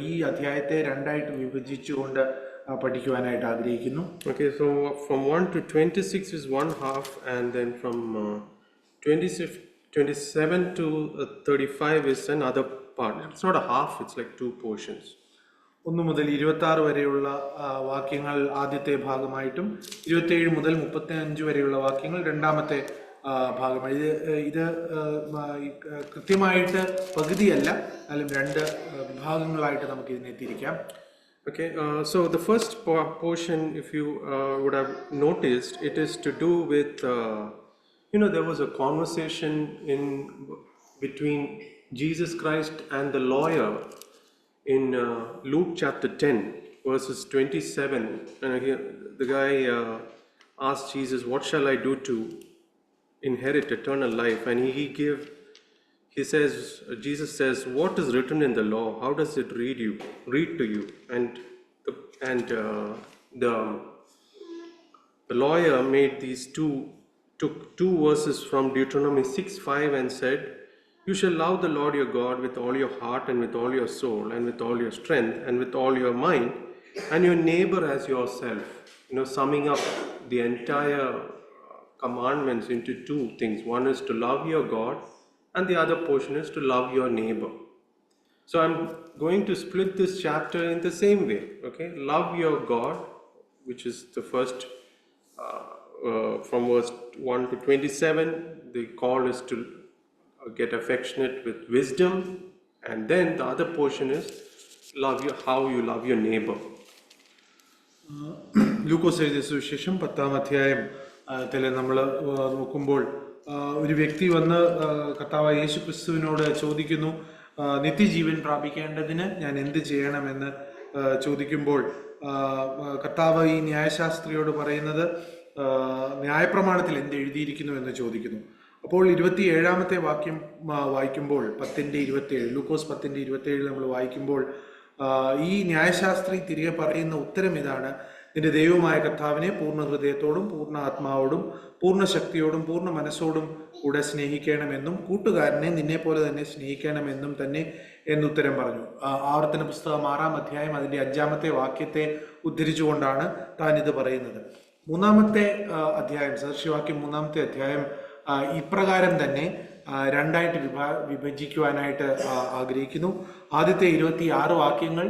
ഈ അധ്യായത്തെ രണ്ടായിട്ട് വിഭജിച്ചുകൊണ്ട് പഠിക്കുവാനായിട്ട് ആഗ്രഹിക്കുന്നു. Okay, so from 1 to 26 is one half, and then from 27 to 35 is another part. It's not a half, it's like two portions. 1 മുതൽ 26 വരെയുള്ള വാക്യങ്ങൾ ആദ്യത്തെ ഭാഗമായിട്ടും 27 മുതൽ 35 വരെയുള്ള വാക്യങ്ങൾ രണ്ടാമത്തെ ഭാഗമായി. ഇത് കൃത്യമായിട്ട് പകുതിയല്ല, എന്നാലും രണ്ട് വിഭാഗങ്ങളായിട്ട് നമുക്ക് ഇതിനെ തിരിക്കാം. Okay, so the first portion, if you would have noticed, it is to do with, there was a conversation between Jesus Christ and the lawyer in Luke chapter 10, verses 27. The guy asked Jesus, "What shall I do to inherit eternal life?" And Jesus says, "What is written in the law? How does it read to you?" And the lawyer took two verses from Deuteronomy 6:5 and said, "You shall love the Lord your God with all your heart and with all your soul and with all your strength and with all your mind, and your neighbor as yourself." Summing up the entire commandments into two things. One is to love your God, and the other portion is to love your neighbor. So I'm going to split this chapter in the same way. Okay, love your God, which is the first from verse 1 to 27. The call is to get affectionate with wisdom, and then the other portion is how you love your neighbor. ലൂക്കോസ് എഴുതിയ സുവിശേഷം 10-ാം അധ്യായത്തിൽ നമ്മൾ നോക്കുമ്പോൾ ഒരു വ്യക്തി വന്ന് കർത്താവായ യേശു ക്രിസ്തുവിനോട് ചോദിക്കുന്നു, നിത്യജീവൻ പ്രാപിക്കേണ്ടതിന് ഞാൻ എന്ത് ചെയ്യണമെന്ന് ചോദിക്കുമ്പോൾ കർത്താവ് ഈ ന്യായശാസ്ത്രിയോട് പറയുന്നത്, ന്യായപ്രമാണത്തിൽ എന്ത് എഴുതിയിരിക്കുന്നു എന്ന് ചോദിക്കുന്നു. അപ്പോൾ 27-ാമത്തെ വാക്യം വായിക്കുമ്പോൾ 10:27, ലൂക്കോസ് 10:27 നമ്മൾ വായിക്കുമ്പോൾ ഈ ന്യായശാസ്ത്രി തിരികെ പറയുന്ന ഉത്തരം ഇതാണ്: നിന്റെ ദൈവമായ കർത്താവിനെ പൂർണ്ണ ഹൃദയത്തോടും പൂർണ്ണ ആത്മാവോടും പൂർണ്ണ ശക്തിയോടും പൂർണ്ണ മനസ്സോടും കൂടെ സ്നേഹിക്കണമെന്നും കൂട്ടുകാരനെ നിന്നെ പോലെ തന്നെ സ്നേഹിക്കണമെന്നും തന്നെ എന്നുത്തരം പറഞ്ഞു. ആവർത്തന പുസ്തകം 6-ാം അധ്യായം അതിൻ്റെ 5-ാമത്തെ വാക്യത്തെ ഉദ്ധരിച്ചുകൊണ്ടാണ് താൻ ഇത് പറയുന്നത്. 3-ാമത്തെ അധ്യായം, സദൃശവാക്യം 3-ാമത്തെ അധ്യായം ഇപ്രകാരം തന്നെ രണ്ടായിട്ട് വിഭജിക്കുവാനായിട്ട് ആഗ്രഹിക്കുന്നു. ആദ്യത്തെ 26 വാക്യങ്ങൾ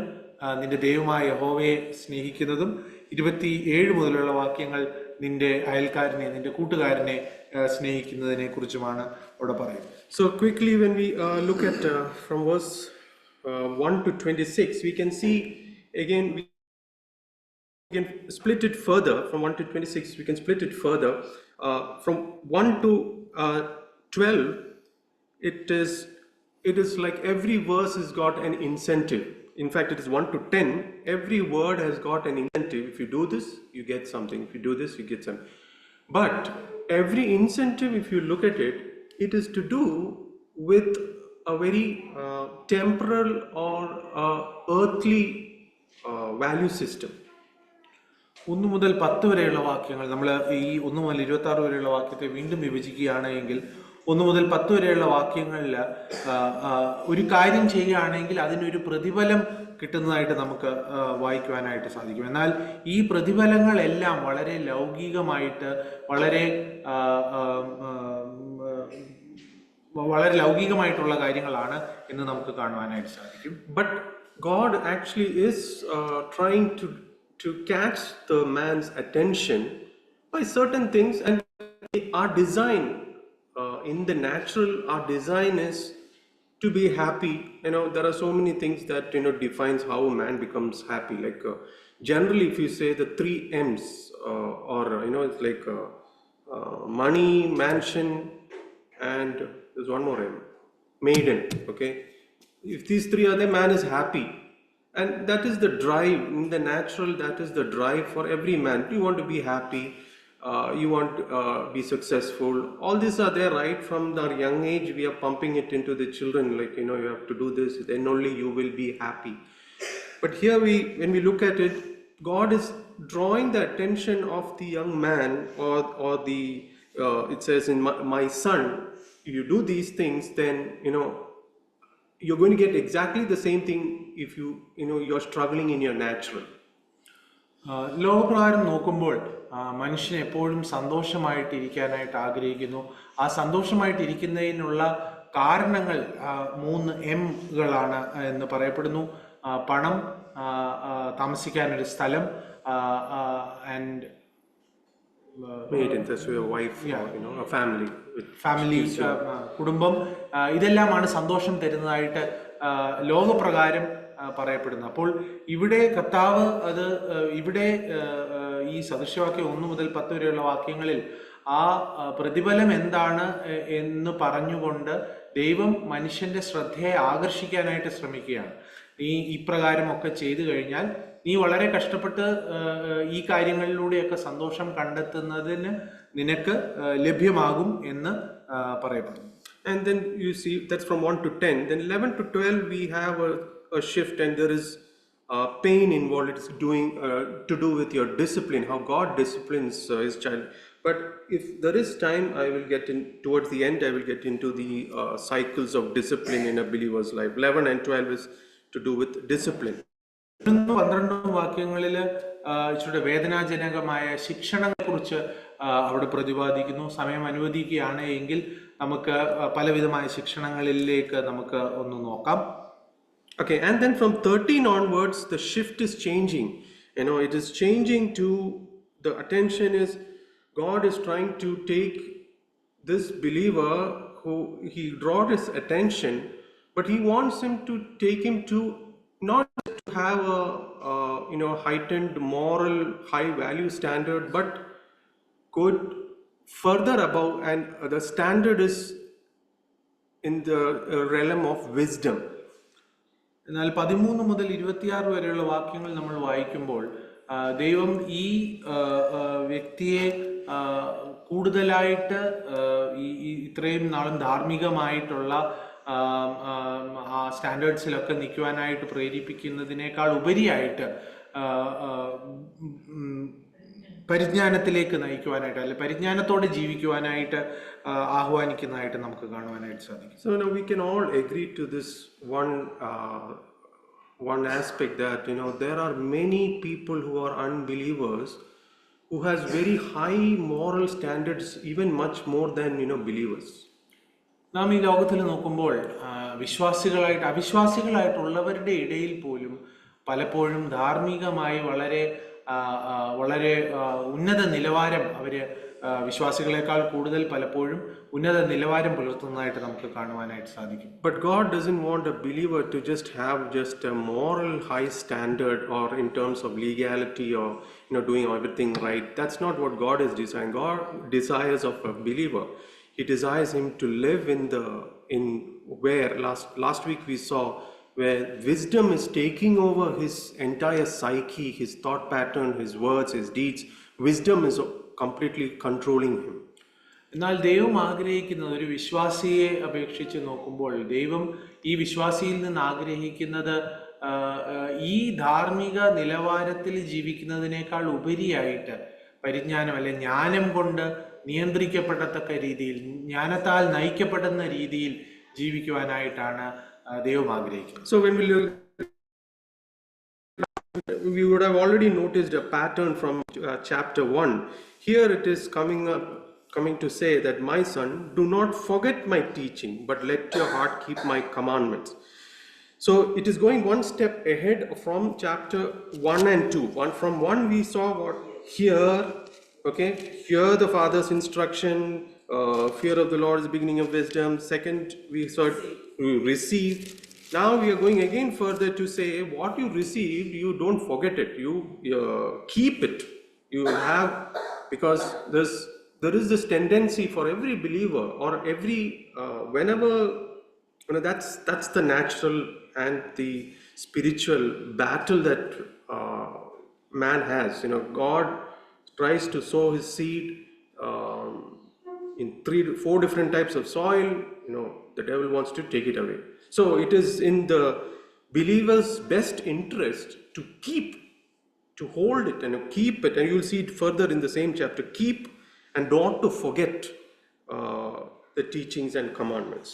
നിന്റെ ദൈവമായ യഹോവയെ സ്നേഹിക്കുന്നതും 27 മുതലുള്ള വാക്യങ്ങൾ നിന്റെ അയൽക്കാരനെ, നിന്റെ കൂട്ടുകാരനെ സ്നേഹിക്കുന്നതിനെ കുറിച്ചുമാണ് അവിടെ പറയുന്നത്. So quickly, when we look at from verse 1 to 26, we can see again, we can split it further. From 1 to 26, we can split it further. From 1 to 12, it is like every verse has got an incentive. In fact, it is 1 to 10. Every word has got an incentive. If you do this, you get something. If you do this, you get something. But every incentive, if you look at it, it is to do with a very temporal or earthly value system. 1 മുതൽ 10 വരെയുള്ള വാക്യങ്ങൾ നമ്മൾ ഈ 1 മുതൽ 26 വരെയുള്ള വാക്യത്തെ വീണ്ടും വിഭജിക്കുകയാണെങ്കിൽ 1 മുതൽ 10 വരെയുള്ള വാക്യങ്ങളിൽ ഒരു കാര്യം ചെയ്യുകയാണെങ്കിൽ അതിനൊരു പ്രതിഫലം കിട്ടുന്നതായിട്ട് നമുക്ക് വായിക്കുവാനായിട്ട് സാധിക്കും. എന്നാൽ ഈ പ്രതിഫലങ്ങളെല്ലാം വളരെ ലൗകികമായിട്ട് വളരെ ലൗകികമായിട്ടുള്ള കാര്യങ്ങളാണ് എന്ന് നമുക്ക് കാണുവാനായിട്ട് സാധിക്കും. But God actually is trying to catch the man's attention by certain things, and our design in the natural, our design is to be happy. There are so many things that defines how a man becomes happy. Like generally, if you say the 3 M's, or it's like money, mansion, and there's one more M, maiden. Okay, if these 3 are there, man is happy. And that is the drive in the natural. That is the drive for every man. You want to be happy, you want to be successful. All these are there right from our young age. We are pumping it into the children, like you have to do this, then only you will be happy. But here when we look at it, God is drawing the attention of the young man, or the it says in my son, if you do these things, then you're going to get exactly the same thing if you're struggling in your natural. ലോകപ്രകാരം നോക്കുമ്പോൾ മനുഷ്യൻ എപ്പോഴും സന്തോഷമായിട്ടിരിക്കാനായിട്ട് ആഗ്രഹിക്കുന്നു. ആ സന്തോഷമായിട്ടിരിക്കുന്നതിനുള്ള കാരണങ്ങൾ 3 എംകളാണ് എന്ന് പറയപ്പെടുന്നു. പണം, താമസിക്കാനൊരു സ്ഥലം, and Maintenance, your wife, a family. Family, കുടുംബം, ഇതെല്ലാമാണ് സന്തോഷം തരുന്നതായിട്ട് ലോകപ്രകാരം പറയപ്പെടുന്നത്. അപ്പോൾ ഇവിടെ കർത്താവ് ഇവിടെ ഈ സദൃശവാക്യം 1 മുതൽ 10 വരെയുള്ള വാക്യങ്ങളിൽ ആ പ്രതിഫലം എന്താണ് എന്ന് പറഞ്ഞുകൊണ്ട് ദൈവം മനുഷ്യന്റെ ശ്രദ്ധയെ ആകർഷിക്കാനായിട്ട് ശ്രമിക്കുകയാണ്. നീ ഇപ്രകാരമൊക്കെ ചെയ്തു കഴിഞ്ഞാൽ നീ വളരെ കഷ്ടപ്പെട്ട് ഈ കാര്യങ്ങളിലൂടെയൊക്കെ സന്തോഷം കണ്ടെത്തുന്നതിന് നിനക്ക് ലഭ്യമാകും എന്ന് പറയപ്പെടുന്നു. And then you see that's from 1 to 10. Then 11 to 12 we have a shift, and there is pain involved. It's to do with your discipline, how God disciplines his child. But if there is time, I will get in towards the end. I will get into the cycles of discipline in a believer's life. 11 and 12 is to do with discipline. 12 വാക്യങ്ങളിൽ ഇച്ചിരി വേദനാജനകമായ ശിക്ഷണങ്ങളെ കുറിച്ച് അവിടെ പ്രതിപാദിക്കുന്നു. സമയം അനുവദിക്കുകയാണ് എങ്കിൽ നമുക്ക് പലവിധമായ ശിക്ഷണങ്ങളിലേക്ക് നമുക്ക് ഒന്ന് നോക്കാം. Okay, and then from 13 onwards, the shift is changing. It is changing to the attention is God is trying to take this believer who he draws his attention, but he wants him to take him to not to have a heightened moral high value standard, but go further above, and the standard is in the realm of wisdom. എന്നാൽ 13 മുതൽ 26 വരെയുള്ള വാക്യങ്ങൾ നമ്മൾ വായിക്കുമ്പോൾ ദൈവം ഈ വ്യക്തിയെ കൂടുതലായിട്ട് ഇത്രയും നാളും ധാർമ്മികമായിട്ടുള്ള ആ സ്റ്റാൻഡേർഡ്സിലൊക്കെ നിൽക്കുവാനായിട്ട് പ്രേരിപ്പിക്കുന്നതിനേക്കാൾ ഉപരിയായിട്ട് പരിജ്ഞാനത്തിലേക്ക് നയിക്കുവാനായിട്ട്, അല്ലെ പരിജ്ഞാനത്തോടെ ജീവിക്കുവാനായിട്ട് ആഹ്വാനിക്കുന്നതായിട്ട് നമുക്ക് കാണുവാനായിട്ട് സാധിക്കും. So now we can all agree to this one aspect that there are many people who are unbelievers who has very high moral standards, even much more than believers. നാം ഈ ലോകത്തിൽ നോക്കുമ്പോൾ അവിശ്വാസികളായിട്ടുള്ളവരുടെ ഇടയിൽ പോലും പലപ്പോഴും ധാർമ്മികമായി വളരെ ഉന്നത നിലവാരം അവര് വിശ്വാസികളെക്കാൾ കൂടുതൽ പലപ്പോഴും ഉന്നത നിലവാരം പുലർത്തുന്നതായിട്ട് നമുക്ക് കാണുവാനായിട്ട് സാധിക്കും. But God doesn't want a believer to just have just a moral high standard, or in terms of legality, or doing everything right. That's not what God is designed. God desires of a believer. He desires him to live in where last week we saw where wisdom is taking over his entire psyche, his thought pattern, his words, his deeds. Wisdom is completely controlling him. എന്നാൽ ദൈവം ആഗ്രഹിക്കുന്നത്, ഒരു വിശ്വാസിയെ അപേക്ഷിച്ച് നോക്കുമ്പോൾ ദൈവം ഈ വിശ്വാസിയിൽ നിന്ന് ആഗ്രഹിക്കുന്നത് ഈ ധാർമ്മിക നിലവാരത്തിൽ ജീവിക്കുന്നതിനേക്കാൾ ഉപരിയായിട്ട് പരിജ്ഞാനം അല്ലെ ജ്ഞാനം കൊണ്ട് നിയന്ത്രിക്കപ്പെടത്തക്ക രീതിയിൽ, ജ്ഞാനത്താൽ നയിക്കപ്പെടുന്ന രീതിയിൽ ജീവിക്കുവാനായിട്ടാണ് ദൈവം ആഗ്രഹിക്കുന്നത്. So when we would have already noticed a pattern from chapter 1. Here it is coming to say that, my son, do not forget my teaching, but let your heart keep my commandments. So it is going one step ahead from chapter 1 and 2. From 1 we saw what here, okay, hear the father's instruction, fear of the Lord is the beginning of wisdom. Second we saw receive. Now we are going again further to say what you received, you don't forget it, you keep it. You have, because there is this tendency for every believer, or every whenever that's the natural and the spiritual battle that man has. God tries to sow his seed in 3 to 4 different types of soil. The devil wants to take it away. So it is in the believer's best interest to hold it and keep it, and you will see it further in the same chapter. Keep and not to forget the teachings and commandments.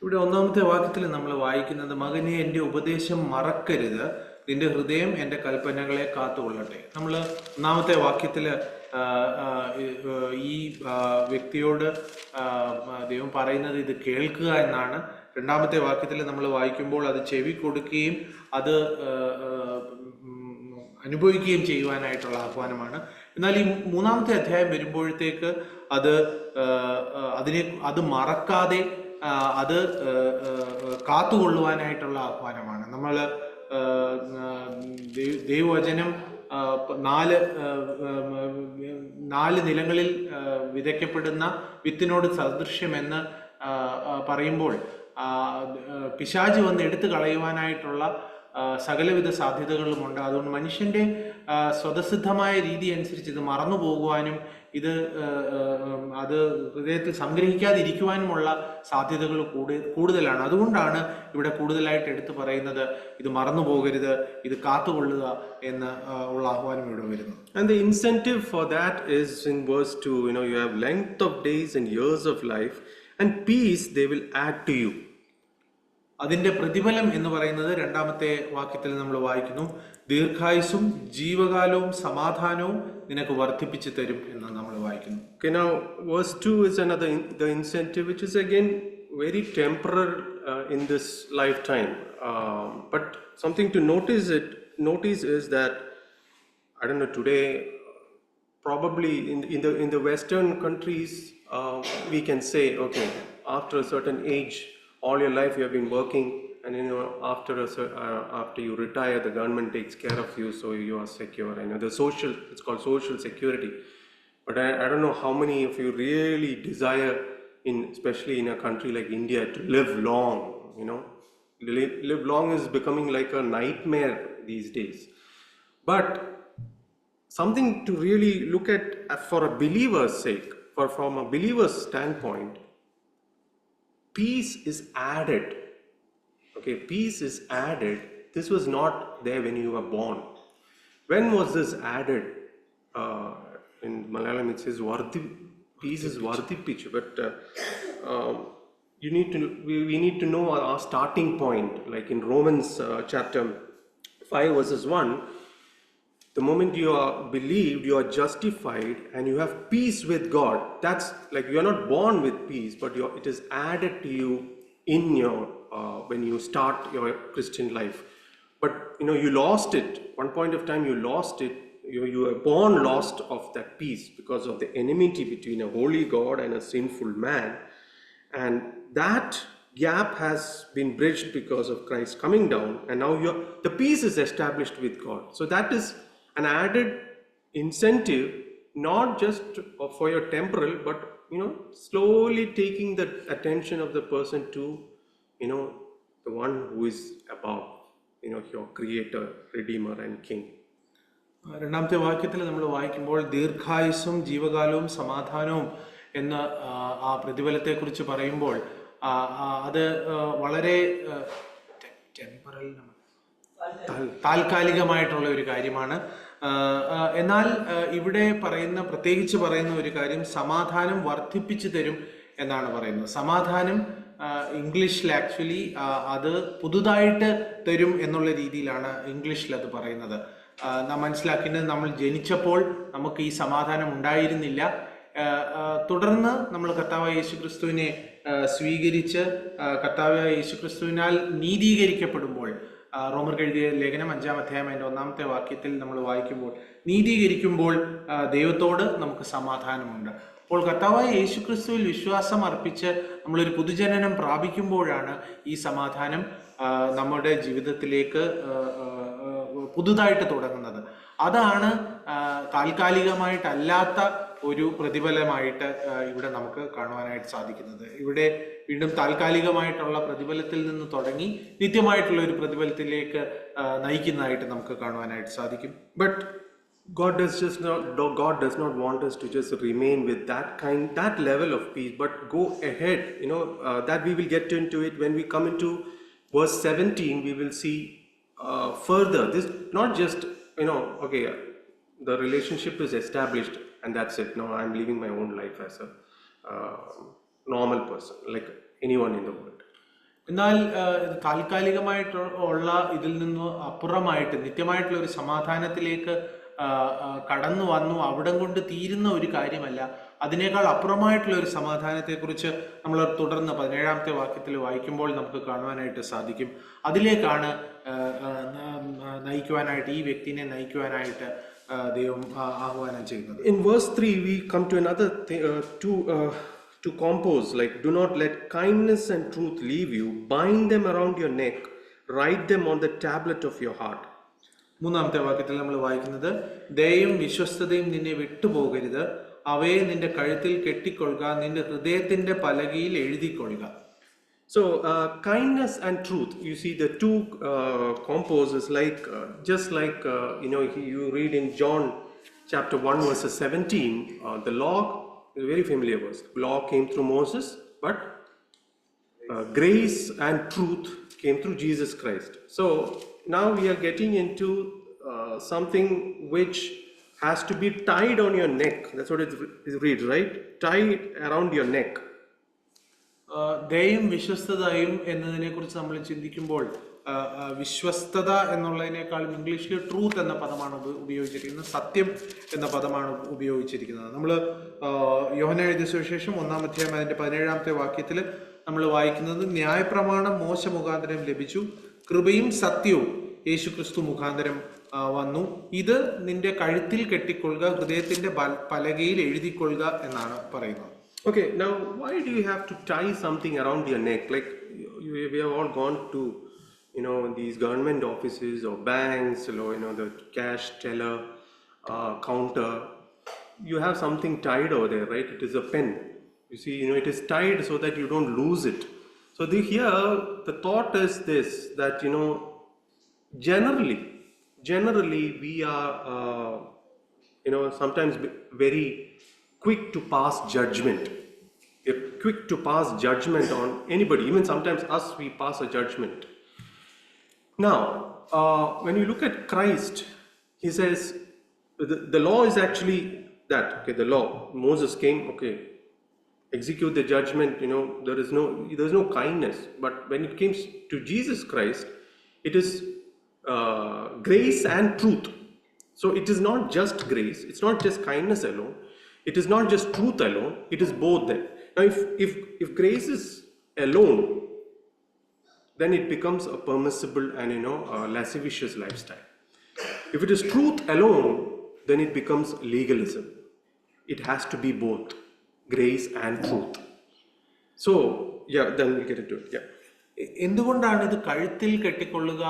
ഇവിടെ ഒന്നാമത്തെ വാക്യത്തിൽ നമ്മൾ വായിക്കുന്നത്, മകനെ എൻ്റെ ഉപദേശം മറക്കരുത്, നിന്റെ ഹൃദയം എൻ്റെ കൽപ്പനകളെ കാത്തുകൊള്ളട്ടെ. നമ്മൾ ഒന്നാമത്തെ വാക്യത്തിൽ ഈ വ്യക്തിയോട് ദൈവം പറയുന്നത് ഇത് കേൾക്കുക എന്നാണ്. രണ്ടാമത്തെ വാക്യത്തിൽ നമ്മൾ വായിക്കുമ്പോൾ അത് ചെവി കൊടുക്കുകയും അത് അനുഭവിക്കുകയും ചെയ്യുവാനായിട്ടുള്ള ആഹ്വാനമാണ്. എന്നാൽ ഈ മൂന്നാമത്തെ അധ്യായം വരുമ്പോഴത്തേക്ക് അത് മറക്കാതെ അത് കാത്തുകൊള്ളുവാനായിട്ടുള്ള ആഹ്വാനമാണ്. നമ്മൾ ദൈവവചനം നാല് നിലങ്ങളിൽ വിതയ്ക്കപ്പെടുന്ന വിത്തിനോട് സദൃശ്യമെന്ന് പറയുമ്പോൾ പിശാച് വന്ന് എടുത്തു കളയുവാനായിട്ടുള്ള സകലവിധ സാധ്യതകളുമുണ്ട്. അതുകൊണ്ട് മനുഷ്യൻ്റെ സ്വതസിദ്ധമായ രീതി അനുസരിച്ച് ഇത് മറന്നു പോകുവാനും അത് ഹൃദയത്തിൽ സംഗ്രഹിക്കാതിരിക്കുവാനുമുള്ള സാധ്യതകൾ കൂടുതലാണ്. അതുകൊണ്ടാണ് ഇവിടെ കൂടുതലായിട്ട് എടുത്തു പറയുന്നത് ഇത് മറന്നു പോകരുത്, ഇത് കാത്തുകൊള്ളുക എന്ന് ഉള്ള ആഹ്വാനം ഇവിടെ വരുന്നു. And the incentive for that is in verse 2, you have length of days and years of life and peace they will add to you. അതിന്റെ പ്രതിഫലം എന്ന് പറയുന്നത് രണ്ടാമത്തെ വാക്യത്തിൽ നമ്മൾ വായിക്കുന്നു, ദീർഘായുസ്സും ജീവകാലവും സമാധാനവും നിനക്ക് വർദ്ധിപ്പിച്ചു തരും എന്ന് നമ്മൾ വായിക്കുന്നു. Okay, now verse 2 is the incentive, which is again very temporary in this lifetime. But something to notice is that, I don't know, today probably in the Western countries we can say, okay, after a certain age, all your life you have been working, and after you retire, the government takes care of you, so you are secure. It's called social security. But I don't know how many of you really desire, especially in a country like India, to live long. Live long is becoming like a nightmare these days. But something to really look at for a believer's sake, from a believer's standpoint, peace is added. Okay, peace is added. This was not there when you were born. When was this added? In Malayalam it says peace is vardhipichu. But we need to know our starting point. Like in Romans chapter 5 verses 1, the moment you are believed, you are justified, and you have peace with God. That's like you are not born with peace, but it is added to you in your when you start your Christian life. But you lost it. One point of time you lost it. You were born lost of that peace because of the enmity between a holy God and a sinful man, and that gap has been bridged because of Christ coming down, and now the peace is established with God. So that is an added incentive, not just for your temporal, but slowly taking the attention of the person to the one who is above, your creator, redeemer and king. രണ്ടാമത്തെ വാക്യത്തിൽ നമ്മൾ വായിക്കുമ്പോൾ ദീർഘായുസ്സും ജീവകാലവും സമാധാനവും എന്ന ആ പ്രതിഫലത്തെക്കുറിച്ച് പറയുമ്പോൾ അത് വളരെ താൽക്കാലികമായിട്ടുള്ള ഒരു കാര്യമാണ്. എന്നാൽ ഇവിടെ പ്രത്യേകിച്ച് പറയുന്ന ഒരു കാര്യം, സമാധാനം വർദ്ധിപ്പിച്ചു തരും എന്നാണ് പറയുന്നത്. സമാധാനം ഇംഗ്ലീഷിൽ ആക്ച്വലി അത് പുതുതായിട്ട് തരും എന്നുള്ള രീതിയിലാണ് ഇംഗ്ലീഷിൽ അത് പറയുന്നത്. നാം മനസ്സിലാക്കേണ്ടത്, നമ്മൾ ജനിച്ചപ്പോൾ നമുക്ക് ഈ സമാധാനം ഉണ്ടായിരുന്നില്ല. തുടർന്ന് നമ്മൾ കർത്താവായ യേശുക്രിസ്തുവിനെ സ്വീകരിച്ച് കർത്താവായ യേശുക്രിസ്തുവിനാൽ നീതീകരിക്കപ്പെടുമ്പോൾ, റോമർക്ക് എഴുതിയ ലേഖനം 5-ാം അധ്യായം അതിൻ്റെ 1-ാമത്തെ വാക്യത്തിൽ നമ്മൾ വായിക്കുമ്പോൾ, നീതീകരിക്കുമ്പോൾ ദൈവത്തോട് നമുക്ക് സമാധാനമുണ്ട്. അപ്പോൾ കർത്താവായ യേശുക്രിസ്തുവിൽ വിശ്വാസം അർപ്പിച്ച് നമ്മളൊരു പുതുജനനം പ്രാപിക്കുമ്പോഴാണ് ഈ സമാധാനം നമ്മുടെ ജീവിതത്തിലേക്ക് പുതുതായിട്ട് തുടങ്ങുന്നത്. അതാണ് താൽക്കാലികമായിട്ടല്ലാത്ത ഒരു പ്രതിഫലമായിട്ട് ഇവിടെ നമുക്ക് കാണുവാനായിട്ട് സാധിക്കുന്നത്. ഇവിടെ വീണ്ടും താൽക്കാലികമായിട്ടുള്ള പ്രതിഫലത്തിൽ നിന്ന് തുടങ്ങി നിത്യമായിട്ടുള്ള ഒരു പ്രതിഫലത്തിലേക്ക് നയിക്കുന്നതായിട്ട് നമുക്ക് കാണുവാനായിട്ട് സാധിക്കും. But God does not want us to just remain with that level of peace, but go ahead. That we will get into it when we come into verse 17. We will see further. This not just okay, the relationship is established and that's it. No, I'm living my own life as a normal person, like anyone in the world. എന്നാൽ ഇത് താൽക്കാലികമായിട്ട് ഉള്ള ഇതിൽ നിന്ന് അപ്പുറമായിട്ട് നിത്യമായിട്ടുള്ള ഒരു സമാധാനത്തിലേക്ക് കടന്നു വന്നു അവിടം കൊണ്ട് തീരുന്ന ഒരു കാര്യമല്ല. അതിനേക്കാൾ അപ്പുറമായിട്ടുള്ള ഒരു സമാധാനത്തെക്കുറിച്ച് നമ്മൾ തുടർന്ന് 17-ാമത്തെ വാക്യത്തിൽ വായിക്കുമ്പോൾ നമുക്ക് കാണുവാനായിട്ട് സാധിക്കും. അതിലേക്കാണ് നയിക്കുവാനായിട്ട്, ഈ വ്യക്തിനെ നയിക്കുവാനായിട്ട് ദൈവം ആഹ്വാനം ചെയ്യുന്നത്. In verse 3 we come to another to compose, like, do not let kindness and truth leave you, bind them around your neck, write them on the tablet of your heart. 3-ാമത്തെ വാക്യത്തിൽ നമ്മൾ വായിക്കുന്നത്, ദയയും വിശ്വസ്തതയും നിന്നെ വിട്ടുപോകരുത്, അവയെ നിന്റെ കഴുത്തിൽ കെട്ടിക്കൊള്ളുക, നിന്റെ ഹൃദയത്തിന്റെ പലകയിൽ എഴുതിക്കൊള്ളുക. So kindness and truth, you see the two composes, like just like you read in John chapter 1 verses 17, the law is a very familiar verse. Law came through Moses, but grace and truth came through Jesus Christ. So now we are getting into something which has to be tied on your neck. That's what it reads, right? Tied around your neck. ദയയും വിശ്വസ്തതയും എന്നതിനെ കുറിച്ച് നമ്മൾ ചിന്തിക്കുമ്പോൾ വിശ്വസ്തത എന്നുള്ളതിനേക്കാളും ഇംഗ്ലീഷിൽ truth എന്ന പദമാണ് ഉപയോഗിച്ചിരിക്കുന്നത്, സത്യം എന്ന പദമാണ് ഉപയോഗിച്ചിരിക്കുന്നത്. നമ്മൾ യോഹന്നാൻ എഴുതിയ സുവിശേഷം 1-ാം അധ്യായം അതിന്റെ 17-ാമത്തെ വാക്യത്തിൽ നമ്മൾ വായിക്കുന്നത്, ന്യായപ്രമാണം മോശ മുഖാന്തരം ലഭിച്ചു, കൃപയും സത്യവും യേശു ക്രിസ്തു മുഖാന്തരം വന്നു, ഇത് നിന്റെ കഴുത്തിൽ കെട്ടിക്കൊള്ളുക, ഹൃദയത്തിന്റെ പലകയിൽ എഴുതിക്കൊള്ളുക എന്നാണ് പറയുന്നത്. Okay, now why do you have to tie something around your neck? Like we have all gone to these government offices or banks, the cash teller counter. You have something tied over there, right? It is a pen. You see, it is tied so that you don't lose it. So here the thought is this, that generally we are sometimes very quick to pass judgment. We're quick to pass judgment on anybody. Even sometimes us, we pass a judgment. Now, when you look at Christ, he says the law is actually that. Okay, the law. Moses came. Okay, execute the judgment. There's no kindness. But when it comes to Jesus Christ, it is grace and truth. So it is not just grace. It's not just kindness alone. It is not just truth alone, it is both then. Now if grace is alone, then it becomes a permissible and a lascivious lifestyle. If it is truth alone, then it becomes legalism. It has to be both grace and truth. So then we'll get into it. Yeah. എന്തുകൊണ്ടാണ് ഇത് കഴുത്തിൽ കെട്ടിക്കൊള്ളുക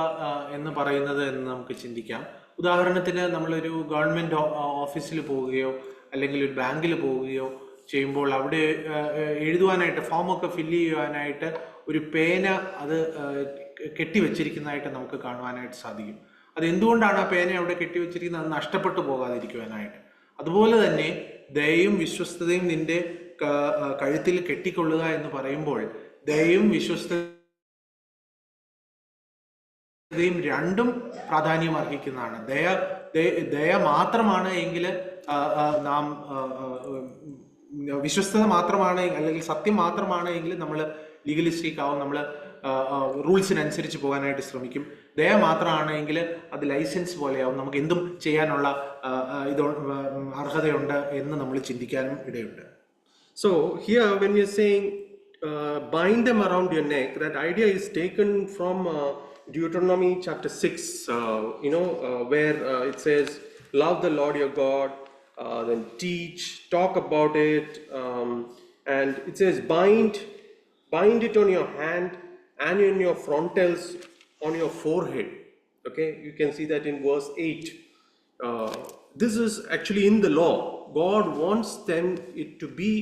എന്ന് പറയുന്നത് എന്ന് നമുക്ക് ചിന്തിക്കാം. ഉദാഹരണത്തിന് നമ്മളൊരു ഗവൺമെന്റ് ഓഫീസിൽ പോവുകയോ അല്ലെങ്കിൽ ഒരു ബാങ്കിൽ പോവുകയോ ചെയ്യുമ്പോൾ അവിടെ എഴുതുവാനായിട്ട് ഫോമൊക്കെ ഫില്ല് ചെയ്യുവാനായിട്ട് ഒരു പേന അത് കെട്ടിവെച്ചിരിക്കുന്നതായിട്ട് നമുക്ക് കാണുവാനായിട്ട് സാധിക്കും. അത് എന്തുകൊണ്ടാണ് ആ പേന അവിടെ കെട്ടിവെച്ചിരിക്കുന്നത്? അത് നഷ്ടപ്പെട്ടു പോകാതിരിക്കുവാനായിട്ട്. അതുപോലെ തന്നെ ദയയും വിശ്വസ്തതയും നിന്റെ കഴുത്തിൽ കെട്ടിക്കൊള്ളുക എന്ന് പറയുമ്പോൾ ദയയും വിശ്വസ്തതയും രണ്ടും പ്രാധാന്യം അർഹിക്കുന്നതാണ്. ദയ മാത്രമാണ് എങ്കിൽ നാം വിശ്വസ്തത മാത്രമാണ് അല്ലെങ്കിൽ സത്യം മാത്രമാണ് എങ്കിൽ നമ്മൾ ലീഗലിസ്റ്റിക് ആവും, നമ്മൾ റൂൾസിനനുസരിച്ച് പോകാനായിട്ട് ശ്രമിക്കും. ദയ മാത്രമാണെങ്കിൽ അത് ലൈസൻസ് പോലെയാവും, നമുക്ക് എന്തും ചെയ്യാനുള്ള അർഹതയുണ്ട് എന്ന് നമ്മൾ ചിന്തിക്കാനും ഇടയുണ്ട്. So here when we are saying bind them around your neck, that idea is taken from Deuteronomy chapter 6, where it says, love the Lord your God, then teach, talk about it, and it says bind it on your hand and in your frontals on your forehead. Okay, you can see that in verse 8. This is actually in the law. God wants it to be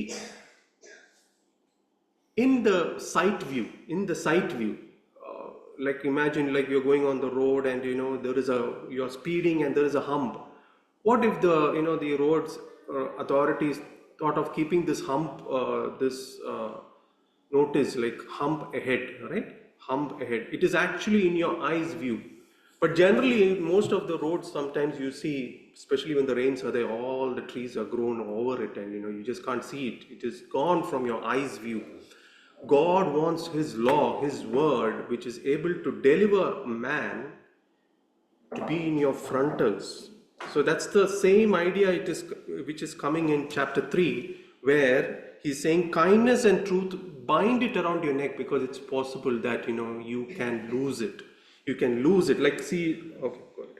in the sight view. Like imagine like you're going on the road and you're speeding and there is a hump. What if the roads authorities thought of keeping this hump, notice like hump ahead, right? Hump ahead. It is actually in your eyes view. But generally, most of the roads sometimes you see, especially when the rains are there, all the trees are grown over it and you just can't see it. It is gone from your eyes view. God wants His law, His word, which is able to deliver man, to be in your frontals. So that's the same idea which is coming in chapter 3, where he's saying kindness and truth, bind it around your neck, because it's possible that you can lose it. You can lose it. Like, see, okay, go ahead.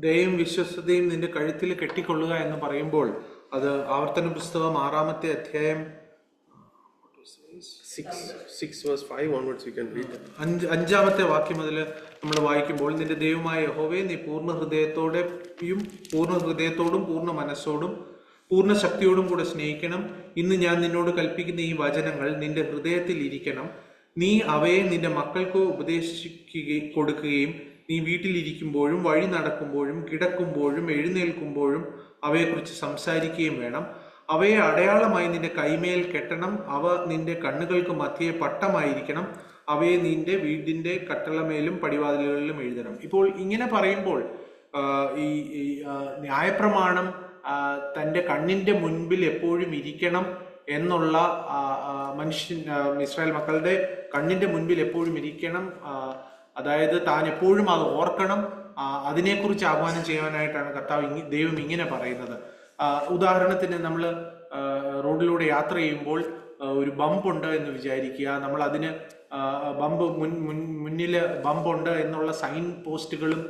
ദയയും വിശ്വസ്തതയും നിന്റെ കഴുത്തിൽ കെട്ടിക്കൊള്ളുക എന്ന് പറയുമ്പോൾ അത് ആവർത്തന പുസ്തകം 6-ാമത്തെ അധ്യായം 6 verse 5 onwards you can read that. 5-ാമത്തെ വാക്യം മുതൽ നമ്മൾ വായിക്കുമ്പോൾ, നിന്റെ ദൈവമായ യഹോവയെ നീ പൂർണ്ണ ഹൃദയത്തോടും പൂർണ്ണ മനസ്സോടും പൂർണ്ണ ശക്തിയോടും കൂടെ സ്നേഹിക്കണം. ഇന്ന് ഞാൻ നിന്നോട് കൽപ്പിക്കുന്ന ഈ വചനങ്ങൾ നിന്റെ ഹൃദയത്തിൽ ഇരിക്കണം. നീ അവയെ നിന്റെ മക്കൾക്ക് കൊടുക്കുകയും നീ വീട്ടിലിരിക്കുമ്പോഴും വഴി നടക്കുമ്പോഴും കിടക്കുമ്പോഴും എഴുന്നേൽക്കുമ്പോഴും അവയെക്കുറിച്ച് സംസാരിക്കുകയും വേണം. അവയെ അടയാളമായി നിന്റെ കൈമേൽ കെട്ടണം. അവ നിന്റെ കണ്ണുകൾക്ക് മധ്യേ പട്ടമായിരിക്കണം. അവയെ നിന്റെ വീടിന്റെ കട്ടളമേലും പടിവാതിലുകളിലും എഴുതണം. ഇപ്പോൾ ഇങ്ങനെ പറയുമ്പോൾ ഈ ന്യായപ്രമാണം തൻ്റെ കണ്ണിന്റെ മുൻപിൽ എപ്പോഴും ഇരിക്കണം എന്നുള്ള ഇസ്രായേൽ മക്കളുടെ കണ്ണിന്റെ മുൻപിൽ എപ്പോഴും ഇരിക്കണം. അതായത് താൻ എപ്പോഴും അത് ഓർക്കണം. അതിനെക്കുറിച്ച് ആഹ്വാനം ചെയ്യാനായിട്ടാണ് ദൈവം ഇങ്ങനെ പറയുന്നത്. ഉദാഹരണത്തിന് നമ്മൾ റോഡിലൂടെ യാത്ര ചെയ്യുമ്പോൾ ഒരു ബമ്പുണ്ട് എന്ന് വിചാരിക്കുക. നമ്മൾ അതിന് മുന്നിൽ ബമ്പുണ്ട് എന്നുള്ള സൈൻ പോസ്റ്റുകളും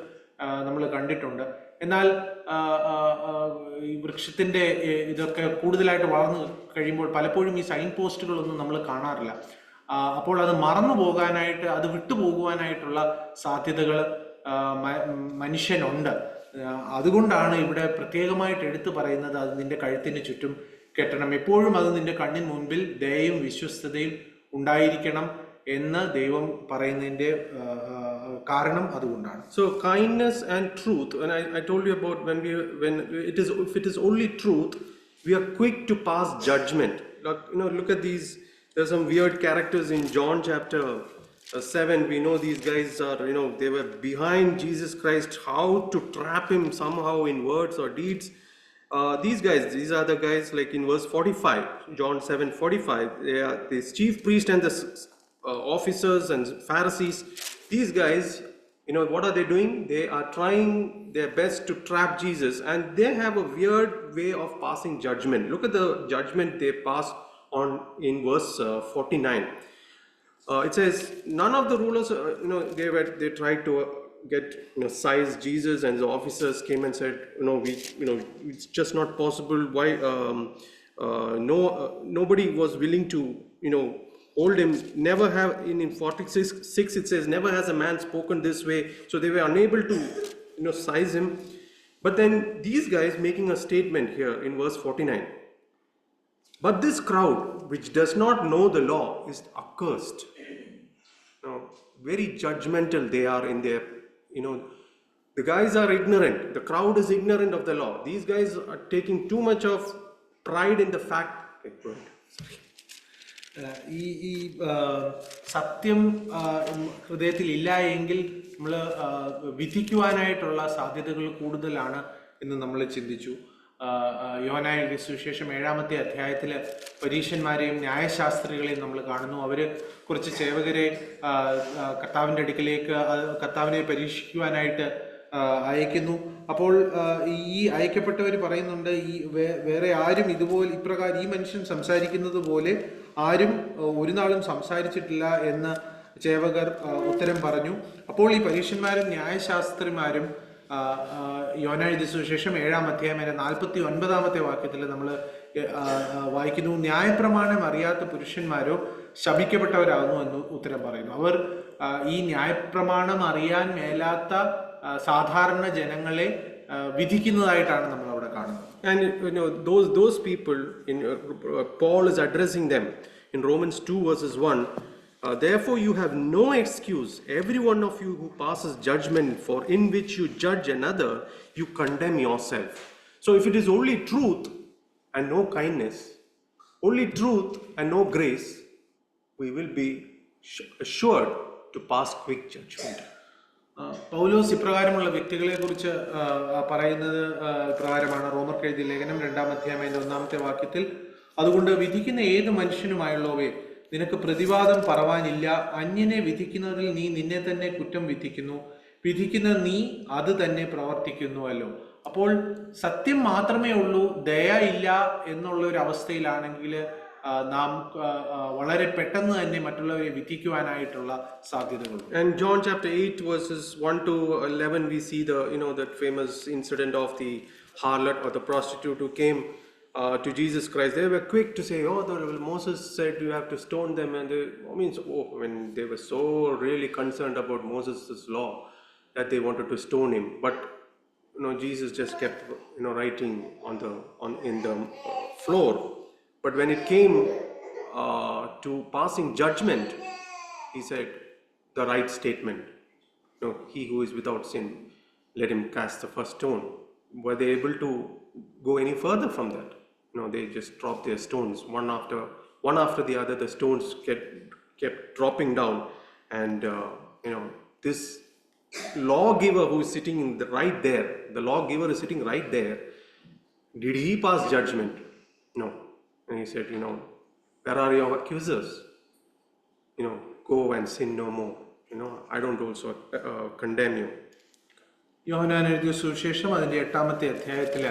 നമ്മൾ കണ്ടിട്ടുണ്ട്. എന്നാൽ ഈ വൃക്ഷത്തിന്റെ ഇതൊക്കെ കൂടുതലായിട്ട് വളർന്നു കഴിയുമ്പോൾ പലപ്പോഴും ഈ സൈൻ പോസ്റ്റുകളൊന്നും നമ്മൾ കാണാറില്ല. അപ്പോൾ അത് മറന്നു പോകാനായിട്ട്, അത് വിട്ടുപോകുവാനായിട്ടുള്ള സാധ്യതകൾ മനുഷ്യനുണ്ട്. അതുകൊണ്ടാണ് ഇവിടെ പ്രത്യേകമായിട്ട് എടുത്തു പറയുന്നത് അത് നിന്റെ കഴുത്തിന് ചുറ്റും കെട്ടണം. എപ്പോഴും അത് നിന്റെ കണ്ണിന് മുൻപിൽ ദയയും വിശ്വസ്തതയും ഉണ്ടായിരിക്കണം എന്ന് ദൈവം പറയുന്നതിന്റെ കാരണം അതുകൊണ്ടാണ്. So kindness and truth, and I told you about if it is only truth, we are quick to pass judgment. Like, look at these. There's some weird characters in John chapter 7. We know these guys are, they were behind Jesus Christ, how to trap him somehow in words or deeds. These are the guys, like in verse 45, John 7:45. They are the chief priest and the officers and Pharisees. These guys, what are they doing? They are trying their best to trap Jesus, and they have a weird way of passing judgment. Look at the judgment they pass on in verse 49. It says, none of the rulers, they tried to size Jesus, and the officers came and said, it's just not possible. Why? Nobody was willing to, hold him. Never have, in 46 it says, never has a man spoken this way. So they were unable to, size him. But then these guys making a statement here in verse 49. But this crowd, which does not know the law, is accursed. Very judgmental they are in their, the guys are ignorant. The crowd is ignorant of the law. These guys are taking too much of pride in the fact. ഈ സത്യം ഹൃദയത്തിൽ ഇല്ല എങ്കിൽ നമ്മൾ വിധിക്കുവാനായിട്ടുള്ള സാധ്യതകൾ കൂടുതലാണ് എന്ന് നമ്മൾ ചിന്തിച്ചു. യോഹന്നാന്റെ സുവിശേഷം 7-ാമത്തെ അധ്യായത്തിൽ പരീശന്മാരെയും ന്യായശാസ്ത്രികളെയും നമ്മൾ കാണുന്നു. അവർ കുറച്ച് സേവകരെ കർത്താവിൻ്റെ അടുക്കലേക്ക് കർത്താവിനെ പരീക്ഷിക്കുവാനായിട്ട് അയക്കുന്നു. അപ്പോൾ ഈ അയക്കപ്പെട്ടവർ പറയുന്നുണ്ട്, ഈ വേറെ ആരും ഇതുപോലെ ഇപ്രകാരം ഈ മനുഷ്യൻ സംസാരിക്കുന്നത് പോലെ ആരും ഒരു നാളും സംസാരിച്ചിട്ടില്ല എന്ന് സേവകർ ഉത്തരം പറഞ്ഞു. അപ്പോൾ ഈ പരീശന്മാരും ന്യായശാസ്ത്രിമാരും യോഹന്നാന്റെ സുവിശേഷം 7-ാം അധ്യായം 49-ാമത്തെ വാക്യത്തിൽ നമ്മൾ വായിക്കുന്നു, ന്യായപ്രമാണം അറിയാത്ത പുരുഷന്മാരോ ശപിക്കപ്പെട്ടവരാകുന്നു എന്ന് ഉത്തരം പറയുന്നു. അവർ ഈ ന്യായപ്രമാണം അറിയാൻ മേലാത്ത സാധാരണ ജനങ്ങളെ വിധിക്കുന്നതായിട്ടാണ് നമ്മൾ അവിടെ കാണുന്നത്. And those people, Paul is addressing them in Romans 2 verses 1. Therefore you have no excuse, every one of you who passes judgment, for in which you judge another, you condemn yourself. So if it is only truth and no kindness, only truth and no grace, we will be assured to pass quick judgment. പൗലോസ് ഇപ്രകാരമുള്ള വ്യക്തികളെ കുറിച്ച് പറയുന്നത് ഇപ്രകാരമാണ്. റോമർക്ക് എഴുതിയ ലേഖനം 2-ാം അധ്യായം 1-ാമത്തെ വാക്യത്തിൽ, അതുകൊണ്ട് വിധിക്കുന്ന ഏത് മനുഷ്യനുമായുള്ളവയെ നിനക്ക് പ്രതിവാദം പറവാനില്ല. അന്യനെ വിധിക്കുന്നതിൽ നീ നിന്നെ തന്നെ കുറ്റം വിധിക്കുന്നു. വിധിക്കുന്ന നീ അത് തന്നെ പ്രവർത്തിക്കുന്നുവല്ലോ. അപ്പോൾ സത്യം മാത്രമേ ഉള്ളൂ, ദയ ഇല്ല എന്നുള്ള ഒരു അവസ്ഥയിലാണെങ്കിൽ നാം വളരെ പെട്ടെന്ന് തന്നെ മറ്റുള്ളവരെ വിധിക്കുവാനായിട്ടുള്ള സാധ്യതകളുണ്ട്. And John chapter 8 verses 1 to 11 we see that famous incident of the harlot or the prostitute who came to Jesus Christ. They were quick to say, Moses said you have to stone them, and they were so really concerned about Moses' law that they wanted to stone him. But Jesus just kept writing in the floor. But when it came to passing judgment, he said the right statement. He who is without sin, let him cast the first stone. Were they able to go any further from that? They just dropped their stones one after the other. The stones kept dropping down, and this lawgiver who is sitting right there, the lawgiver is sitting right there. Did he pass judgment? No. And he said, where are your accusers? Go and sin no more. I don't also condemn you. യോഹന്നാൻ എഴുതിയ സുവിശേഷം അതിൻ്റെ 8-ാമത്തെ അധ്യായത്തിൽ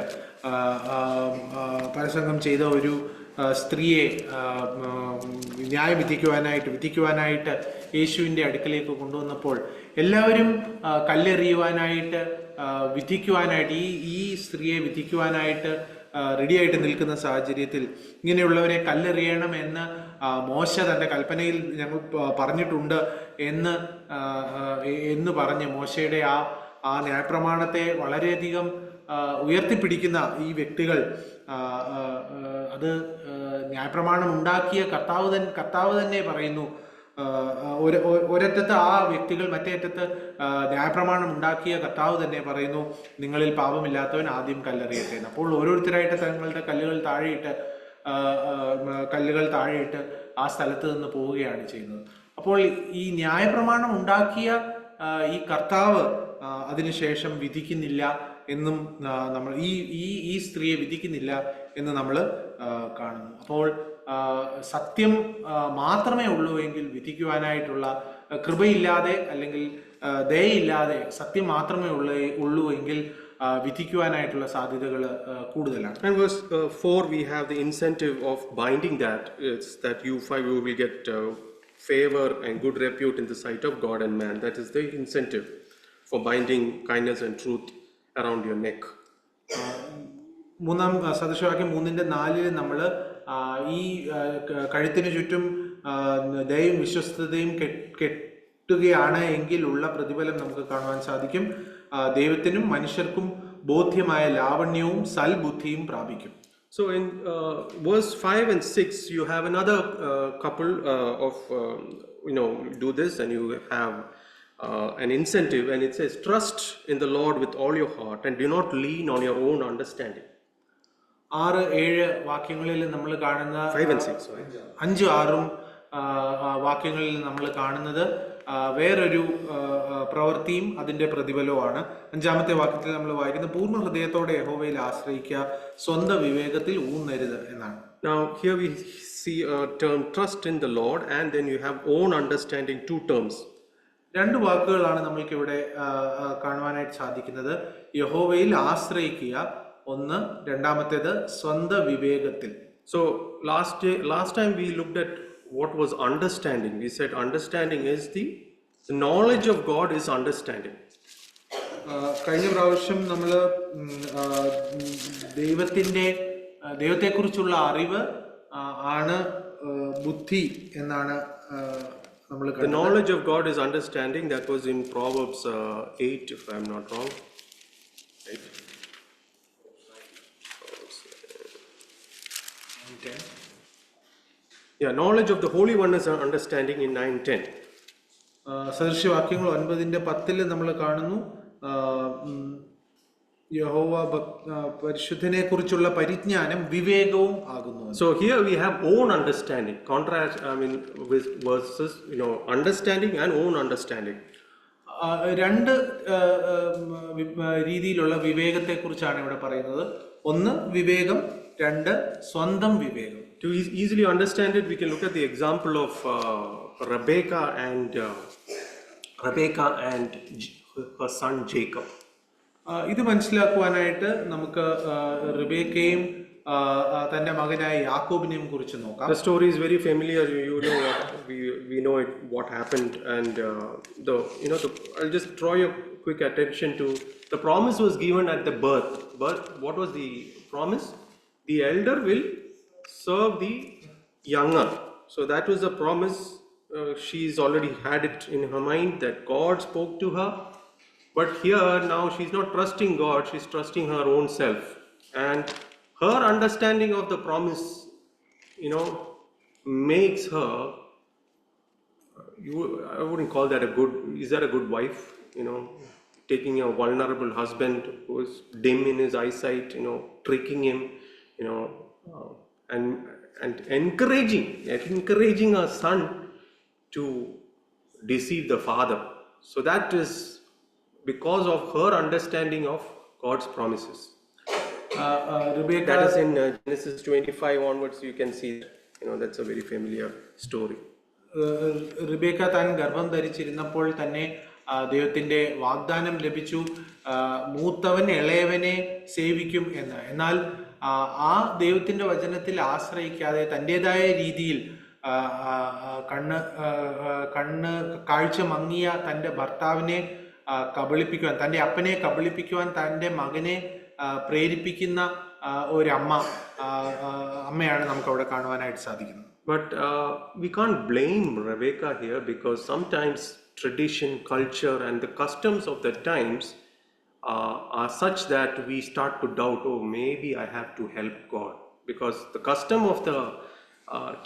പരസംഗം ചെയ്ത ഒരു സ്ത്രീയെ ന്യായം വിധിക്കുവാനായിട്ട് യേശുവിൻ്റെ അടുക്കലേക്ക് കൊണ്ടുവന്നപ്പോൾ എല്ലാവരും കല്ലെറിയുവാനായിട്ട് വിധിക്കുവാനായിട്ട് ഈ സ്ത്രീയെ വിധിക്കുവാനായിട്ട് റെഡിയായിട്ട് നിൽക്കുന്ന സാഹചര്യത്തിൽ ഇങ്ങനെയുള്ളവരെ കല്ലെറിയണം എന്ന് മോശ തൻ്റെ കൽപ്പനയിൽ ഞങ്ങൾ പറഞ്ഞിട്ടുണ്ട് എന്ന് പറഞ്ഞ് മോശയുടെ ആ ന്യായപ്രമാണത്തെ വളരെയധികം ഉയർത്തിപ്പിടിക്കുന്ന ഈ വ്യക്തികൾ അത് ന്യായപ്രമാണം ഉണ്ടാക്കിയ കർത്താവ് തന്നെ പറയുന്നു. ഒരറ്റത്ത് ആ വ്യക്തികൾ, മറ്റേ അറ്റത്ത് ന്യായപ്രമാണം ഉണ്ടാക്കിയ കർത്താവ് തന്നെ പറയുന്നു, നിങ്ങളിൽ പാപമില്ലാത്തവൻ ആദ്യം കല്ലെറിയട്ടെ. അപ്പോൾ ഓരോരുത്തരായിട്ട് തങ്ങളുടെ കല്ലുകൾ താഴെയിട്ട് ആ സ്ഥലത്ത് നിന്ന് പോവുകയാണ് ചെയ്യുന്നത്. അപ്പോൾ ഈ ന്യായപ്രമാണം ഉണ്ടാക്കിയ ഈ കർത്താവ് അതിനുശേഷം വിധിക്കുന്നില്ല എന്നും നമ്മൾ ഈ സ്ത്രീയെ വിധിക്കുന്നില്ല എന്ന് നമ്മൾ കാണുന്നു. അപ്പോൾ സത്യം മാത്രമേ ഉള്ളൂ എങ്കിൽ വിധിക്കുവാനായിട്ടുള്ള കൃപയില്ലാതെ അല്ലെങ്കിൽ ദയയില്ലാതെ സത്യം മാത്രമേ ഉള്ളൂ എങ്കിൽ വിധിക്കുവാനായിട്ടുള്ള സാധ്യതകൾ കൂടുതലാണ്. And verse 4 we have the incentive of binding that. It's that you will get favor and good repute in the sight of God and man. That is the incentive for binding kindness and truth around your neck. മൂന്നാം സദൃശവാക്യം 3:4 നമ്മൾ ഈ കഴുത്തിന് ചുറ്റും ദയയും വിശ്വസ്തതയും കെട്ടുകയാണ് എങ്കിൽ ഉള്ള പ്രതിഫലം നമുക്ക് കാണുവാൻ സാധിക്കും. ദൈവത്തിനും മനുഷ്യർക്കും ബോധ്യമായ ലാവണ്യവും സൽബുദ്ധിയും പ്രാപിക്കും. So in verse 5 and 6 you have another couple of do this and you have an incentive, and it says trust in the Lord with all your heart and do not lean on your own understanding. 6-7 വാക്യങ്ങളിൽ നമ്മൾ കാണുന്ന 5 and 6 5-6 വാക്യങ്ങളിൽ നമ്മൾ കാണുന്നത് വേറൊരു പ്രവൃത്തിയും അതിന്റെ പ്രതിഫലവുമാണ്. 5-ാമത്തെ വാക്യത്തിൽ നമ്മൾ വായിക്കുന്നത് പൂർണ്ണ ഹൃദയത്തോടെ യഹോവയിൽ ആശ്രയിക്കുക, സ്വന്തം വിവേകത്തിൽ ഊന്നരുത് എന്നാണ്. Now here we see a term trust in the Lord, and then you have own understanding, two terms. 2 വാക്കുകളാണ് നമ്മൾക്ക് ഇവിടെ കാണുവാനായിട്ട് സാധിക്കുന്നത്. യഹോവയിൽ ആശ്രയിക്കുക ഒന്ന്, രണ്ടാമത്തേത് സ്വന്തം വിവേകത്തിൽ. So last time we looked at what was understanding. We said understanding is the knowledge of God is understanding. കഴിഞ്ഞ പ്രാവശ്യം നമ്മൾ ദൈവത്തെക്കുറിച്ചുള്ള അറിവ് ആണ് ബുദ്ധി എന്നാണ് നമ്മൾ കണ്ടത്. The knowledge of God is understanding. That was in Proverbs 8 if I am not wrong. Right? Yeah, knowledge of the Holy One is understanding in 9:10. സദൃശവാക്യങ്ങൾ 9:10 നമ്മൾ കാണുന്നു യഹോവ പരിശുദ്ധനെ കുറിച്ചുള്ള പരിജ്ഞാനം വിവേകവും ആകുന്നു. So here we have own understanding. Contrast, with verses, understanding and own understanding. 2 രീതിയിലുള്ള വിവേകത്തെ കുറിച്ചാണ് ഇവിടെ പറയുന്നത്. ഒന്ന് വിവേകം, 2 സ്വന്തം വിവേകം. To easily understand it, we can look at the example of Rebecca and her son Jacob. ഇത് മനസ്സിലാക്കുവാനായിട്ട് നമുക്ക് റിബേക്കയും തന്റെ മകനായ യാക്കോബിനെയും കുറിച്ച് നോക്കാം. The story is very familiar. You know we know it, what happened, and I'll just draw your quick attention to the promise was given at the birth. What was the promise? The elder will serve the younger. So that was the promise. She's already had it in her mind that God spoke to her. But here now she's not trusting God, she's trusting her own self. And her understanding of the promise, makes her, I wouldn't call that is that a good wife? Taking a vulnerable husband who is dim in his eyesight, tricking him, and encouraging her son to deceive the father. So that is because of her understanding of God's promises. That is in Genesis 25 onwards. You can see, that's a very familiar story. Rebecca താൻ ഗർഭം ധരിച്ചിരുന്നപ്പോൾ തന്നെ ദൈവത്തിന്റെ വാഗ്ദാനം ലഭിച്ചു, മൂത്തവൻ ഇളയവനെ സേവിക്കും എന്ന്. എന്നാൽ ആ ദൈവത്തിന്റെ വചനത്തിൽ ആശ്രയിക്കാതെ തൻ്റെതായ രീതിയിൽ കണ്ണ് കാഴ്ച മങ്ങിയ തൻ്റെ ഭർത്താവിനെ കബളിപ്പിക്കുവാൻ, തൻ്റെ അപ്പനെ കബളിപ്പിക്കുവാൻ തൻ്റെ മകനെ പ്രേരിപ്പിക്കുന്ന ഒരു അമ്മയാണ് നമുക്ക് അവിടെ കാണുവാനായിട്ട് സാധിക്കുന്നത്. But we can't blame Rebecca here, because sometimes tradition, culture, and the customs of the times are such that we start to doubt, oh, maybe I have to help God. Because the custom of the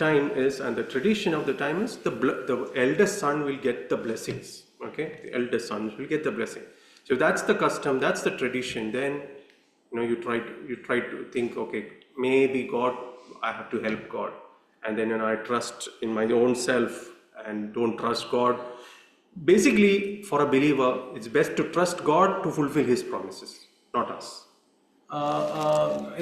time is, and the tradition of the time is, the eldest son will get the blessings. Okay, the eldest sons will get the blessing. So that's the custom, that's the tradition. Then you try to think, okay, maybe God, I have to help God, and then I trust in my own self and don't trust God. Basically, for a believer, it's best to trust God to fulfill His promises, not us.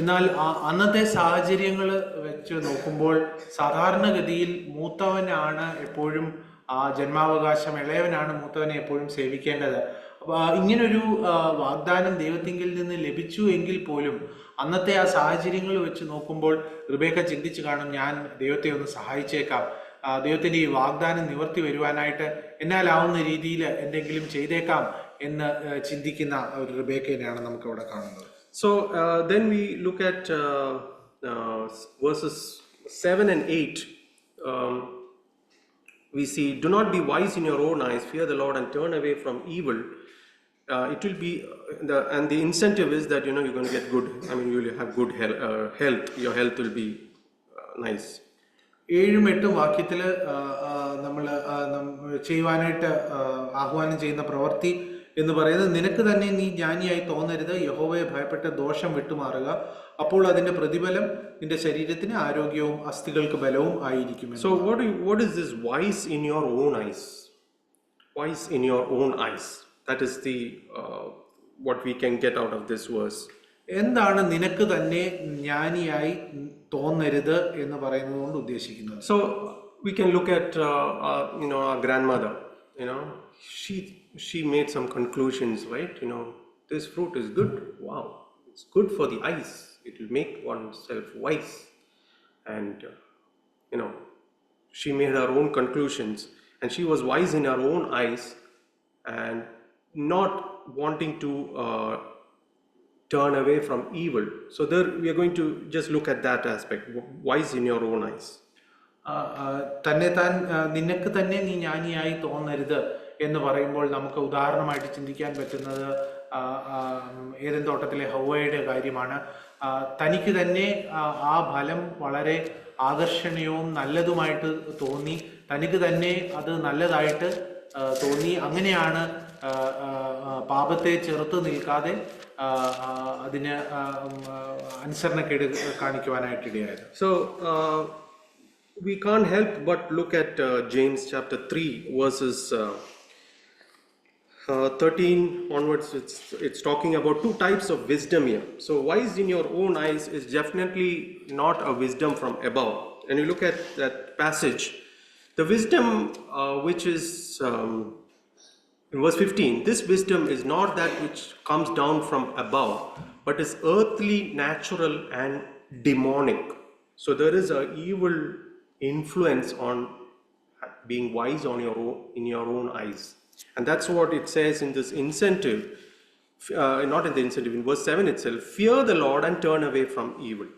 എന്നാൽ അന്നത്തെ സാഹചര്യങ്ങൾ വെച്ച് നോക്കുമ്പോൾ സാധാരണഗതിയിൽ മൂത്തവനാണ് എപ്പോഴും ജന്മാവകാശം, ഇളയവനാണ് മൂത്തവനെ എപ്പോഴും സേവിക്കേണ്ടത്. ഇങ്ങനൊരു വാഗ്ദാനം ദൈവത്തിങ്കിൽ നിന്ന് ലഭിച്ചു എങ്കിൽ പോലും അന്നത്തെ ആ സാഹചര്യങ്ങൾ വെച്ച് നോക്കുമ്പോൾ റിബേക്ക ചിന്തിച്ചു കാണും, ഞാൻ ദൈവത്തെ ഒന്ന് സഹായിച്ചേക്കാം, ദൈവത്തിൻ്റെ ഈ വാഗ്ദാനം നിവർത്തി വരുവാനായിട്ട് എന്നാലാവുന്ന രീതിയിൽ എന്തെങ്കിലും ചെയ്തേക്കാം എന്ന് ചിന്തിക്കുന്ന ഒരു റിബേക്കയെയാണ് നമുക്ക് അവിടെ കാണുന്നത്. So then we look at verses 7 and 8. We see, do not be wise in your own eyes, fear the Lord and turn away from evil. It will be, the incentive is that, you're going to get good, you will have good health, your health will be nice. 7-8 വാക്യത്തിൽ നമ്മൾ ചെയ്യുവാനായിട്ട് ആഹ്വാനം ചെയ്യുന്ന പ്രവൃത്തി എന്ന് പറയുന്നത്, നിനക്ക് തന്നെ നീ ജ്ഞാനിയായി തോന്നരുത്, യഹോവയെ ഭയപ്പെട്ട് ദോഷം വിട്ടുമാറുക, അപ്പോൾ അതിന്റെ പ്രതിഫലം നിന്റെ ശരീരത്തിന് ആരോഗ്യവും അസ്ഥികൾക്ക് ബലവും ആയിരിക്കും. So what is this wise in your own eyes? Wise in your own eyes. That is the what we can get out of this verse. എന്താണ് നിനക്ക് തന്നെ ജ്ഞാനിയായി തോന്നരുത് എന്ന് പറയുന്നത് കൊണ്ട് ഉദ്ദേശിക്കുന്നത്? So we can look at our grandmother. She made some conclusions, right? This fruit is good. Wow, it's good for the eyes. It will make oneself wise. And she made her own conclusions, and she was wise in her own eyes, and not wanting to turn away from evil. So there we are going to just look at that aspect, wise in your own eyes. നിനക്ക് തന്നെ നീ ജ്ഞാനിയായി തോന്നരുത് എന്ന് പറയുമ്പോൾ നമുക്ക് ഉദാഹരണമായിട്ട് ചിന്തിക്കാൻ പറ്റുന്നത് ഏദൻ തോട്ടത്തിലെ ഹവ്വയുടെ കാര്യമാണ്. തനിക്ക് തന്നെ ആ ഫലം വളരെ ആകർഷണീയവും നല്ലതുമായിട്ട് തോന്നി, തനിക്ക് തന്നെ അത് നല്ലതായിട്ട് തോന്നി. അങ്ങനെയാണ് പാപത്തെ ചെറുത്ത് നിൽക്കാതെ അതിന് അനുസരണക്കേട് കാണിക്കുവാനായിട്ടിടയായത്. So we can't help but look at James chapter 3 verses 13 onwards, it's talking about two types of wisdom here. So wise in your own eyes is definitely not a wisdom from above. And you look at that passage, the wisdom which is in verse 15, this wisdom is not that which comes down from above, but is earthly, natural, and demonic. So there is an evil influence on being wise on your own, in your own eyes. And that's what it says in this incentive, not in the incentive, in verse 7 itself, fear the Lord and turn away from evil.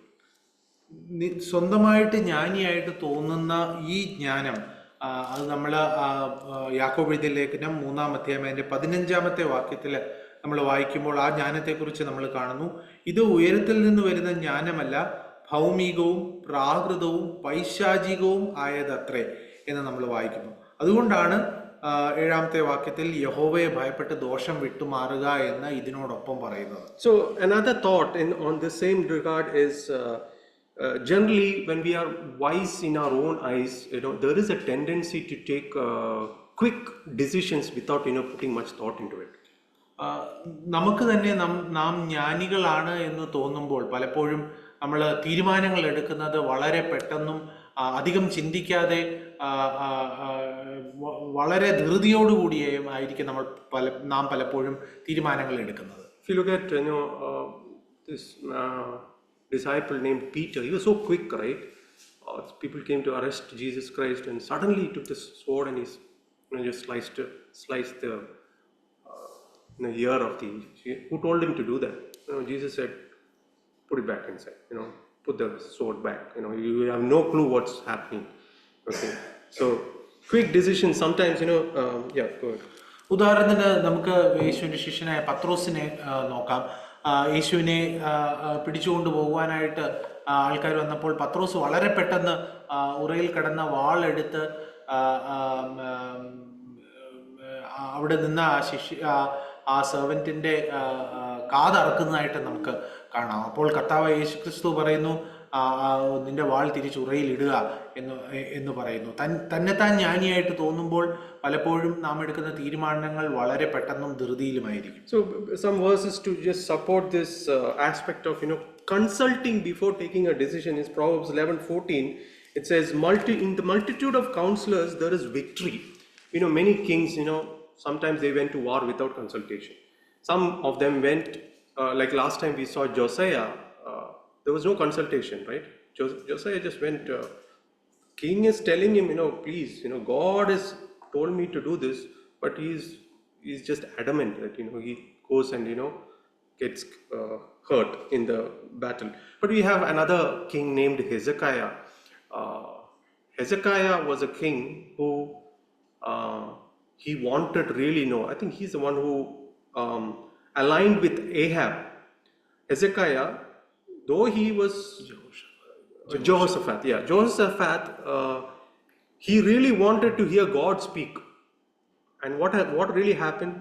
സ്വന്തമായിട്ട് ജ്ഞാനിയായിട്ട് തോന്നുന്ന ഈ ജ്ഞാനം, അത് നമ്മൾ യാക്കോബ് എഴുതിയ ലേഖനം 3-ാം അധ്യായം അതിൻ്റെ 15-ാമത്തെ വാക്യത്തിൽ നമ്മൾ വായിക്കുമ്പോൾ ആ ജ്ഞാനത്തെക്കുറിച്ച് നമ്മൾ കാണുന്നു. ഇത് ഉയരത്തിൽ നിന്ന് വരുന്ന ജ്ഞാനമല്ല, ഭൗമികവും പ്രാകൃതവും പൈശാചികവും ആയതത്രേ എന്ന് നമ്മൾ വായിക്കുന്നു. അതുകൊണ്ടാണ് 7-ാമത്തെ വാക്യത്തിൽ യഹോവയെ ഭയപ്പെട്ട് ദോഷം വിട്ടുമാറുക എന്ന് ഇതിനോടൊപ്പം പറയുന്നത്. So another thought on the same regard is generally when we are wise in our own eyes, there is a tendency to take quick decisions without putting much thought into it. നമുക്ക് തന്നെ നാം ജ്ഞാനികളാണ് എന്ന് തോന്നുമ്പോൾ പലപ്പോഴും നമ്മൾ തീരുമാനങ്ങൾ എടുക്കുന്നത് വളരെ പെട്ടെന്നും അധികം ചിന്തിക്കാതെ വളരെ ധൃതിയോടുകൂടിയും ആയിരിക്കും നാം പലപ്പോഴും തീരുമാനങ്ങൾ എടുക്കുന്നത്. If you look at this disciple named Peter, he was so quick, right? People came to arrest Jesus Christ, and suddenly he took this sword and he just sliced the ear of the. Who told him to do that? Jesus said, "Put it back inside. Put the sword back. You have no clue what's happening." Okay, so quick decisions sometimes. Yeah, go ahead. ഉദാഹരണത്തിന് നമുക്ക് യേശുവിൻ്റെ ശിഷ്യനായ പത്രോസിനെ നോക്കാം. യേശുവിനെ പിടിച്ചുകൊണ്ട് പോകുവാനായിട്ട് ആൾക്കാർ വന്നപ്പോൾ പത്രോസ് വളരെ പെട്ടെന്ന് ഉറയിൽ കിടന്ന വാളെടുത്ത് അവിടെ നിന്ന് ആ സെർവൻറ്റിൻ്റെ കാതറക്കുന്നതായിട്ട് നമുക്ക് കാണാം. അപ്പോൾ കർത്താവ് യേശു ക്രിസ്തു പറയുന്നു, നിന്റെ വാൾ തിരിച്ച് ഉറയിലിടുക എന്ന് പറയുന്നു. തന്നെത്താൻ ജ്ഞാനിയായിട്ട് തോന്നുമ്പോൾ പലപ്പോഴും നാം എടുക്കുന്ന തീരുമാനങ്ങൾ വളരെ പെട്ടെന്നും ധൃതിയിലുമായിരിക്കും. So some verses to just support this aspect of consulting before taking a decision is Proverbs 11:14. It says, in the multitude of counselors there is victory. Many kings, sometimes they went to war without consultation. Some of them went, like last time we saw Josiah, there was no consultation, right? Josiah just went, king is telling him, please, God has told me to do this, but he's just adamant that, he goes and, gets hurt in the battle. But we have another king named Hezekiah. Hezekiah was a king who he wanted really I think he's the one who aligned with Ahab. Hezekiah, though he was Jehoshaphat, he really wanted to hear God speak. And what really happened?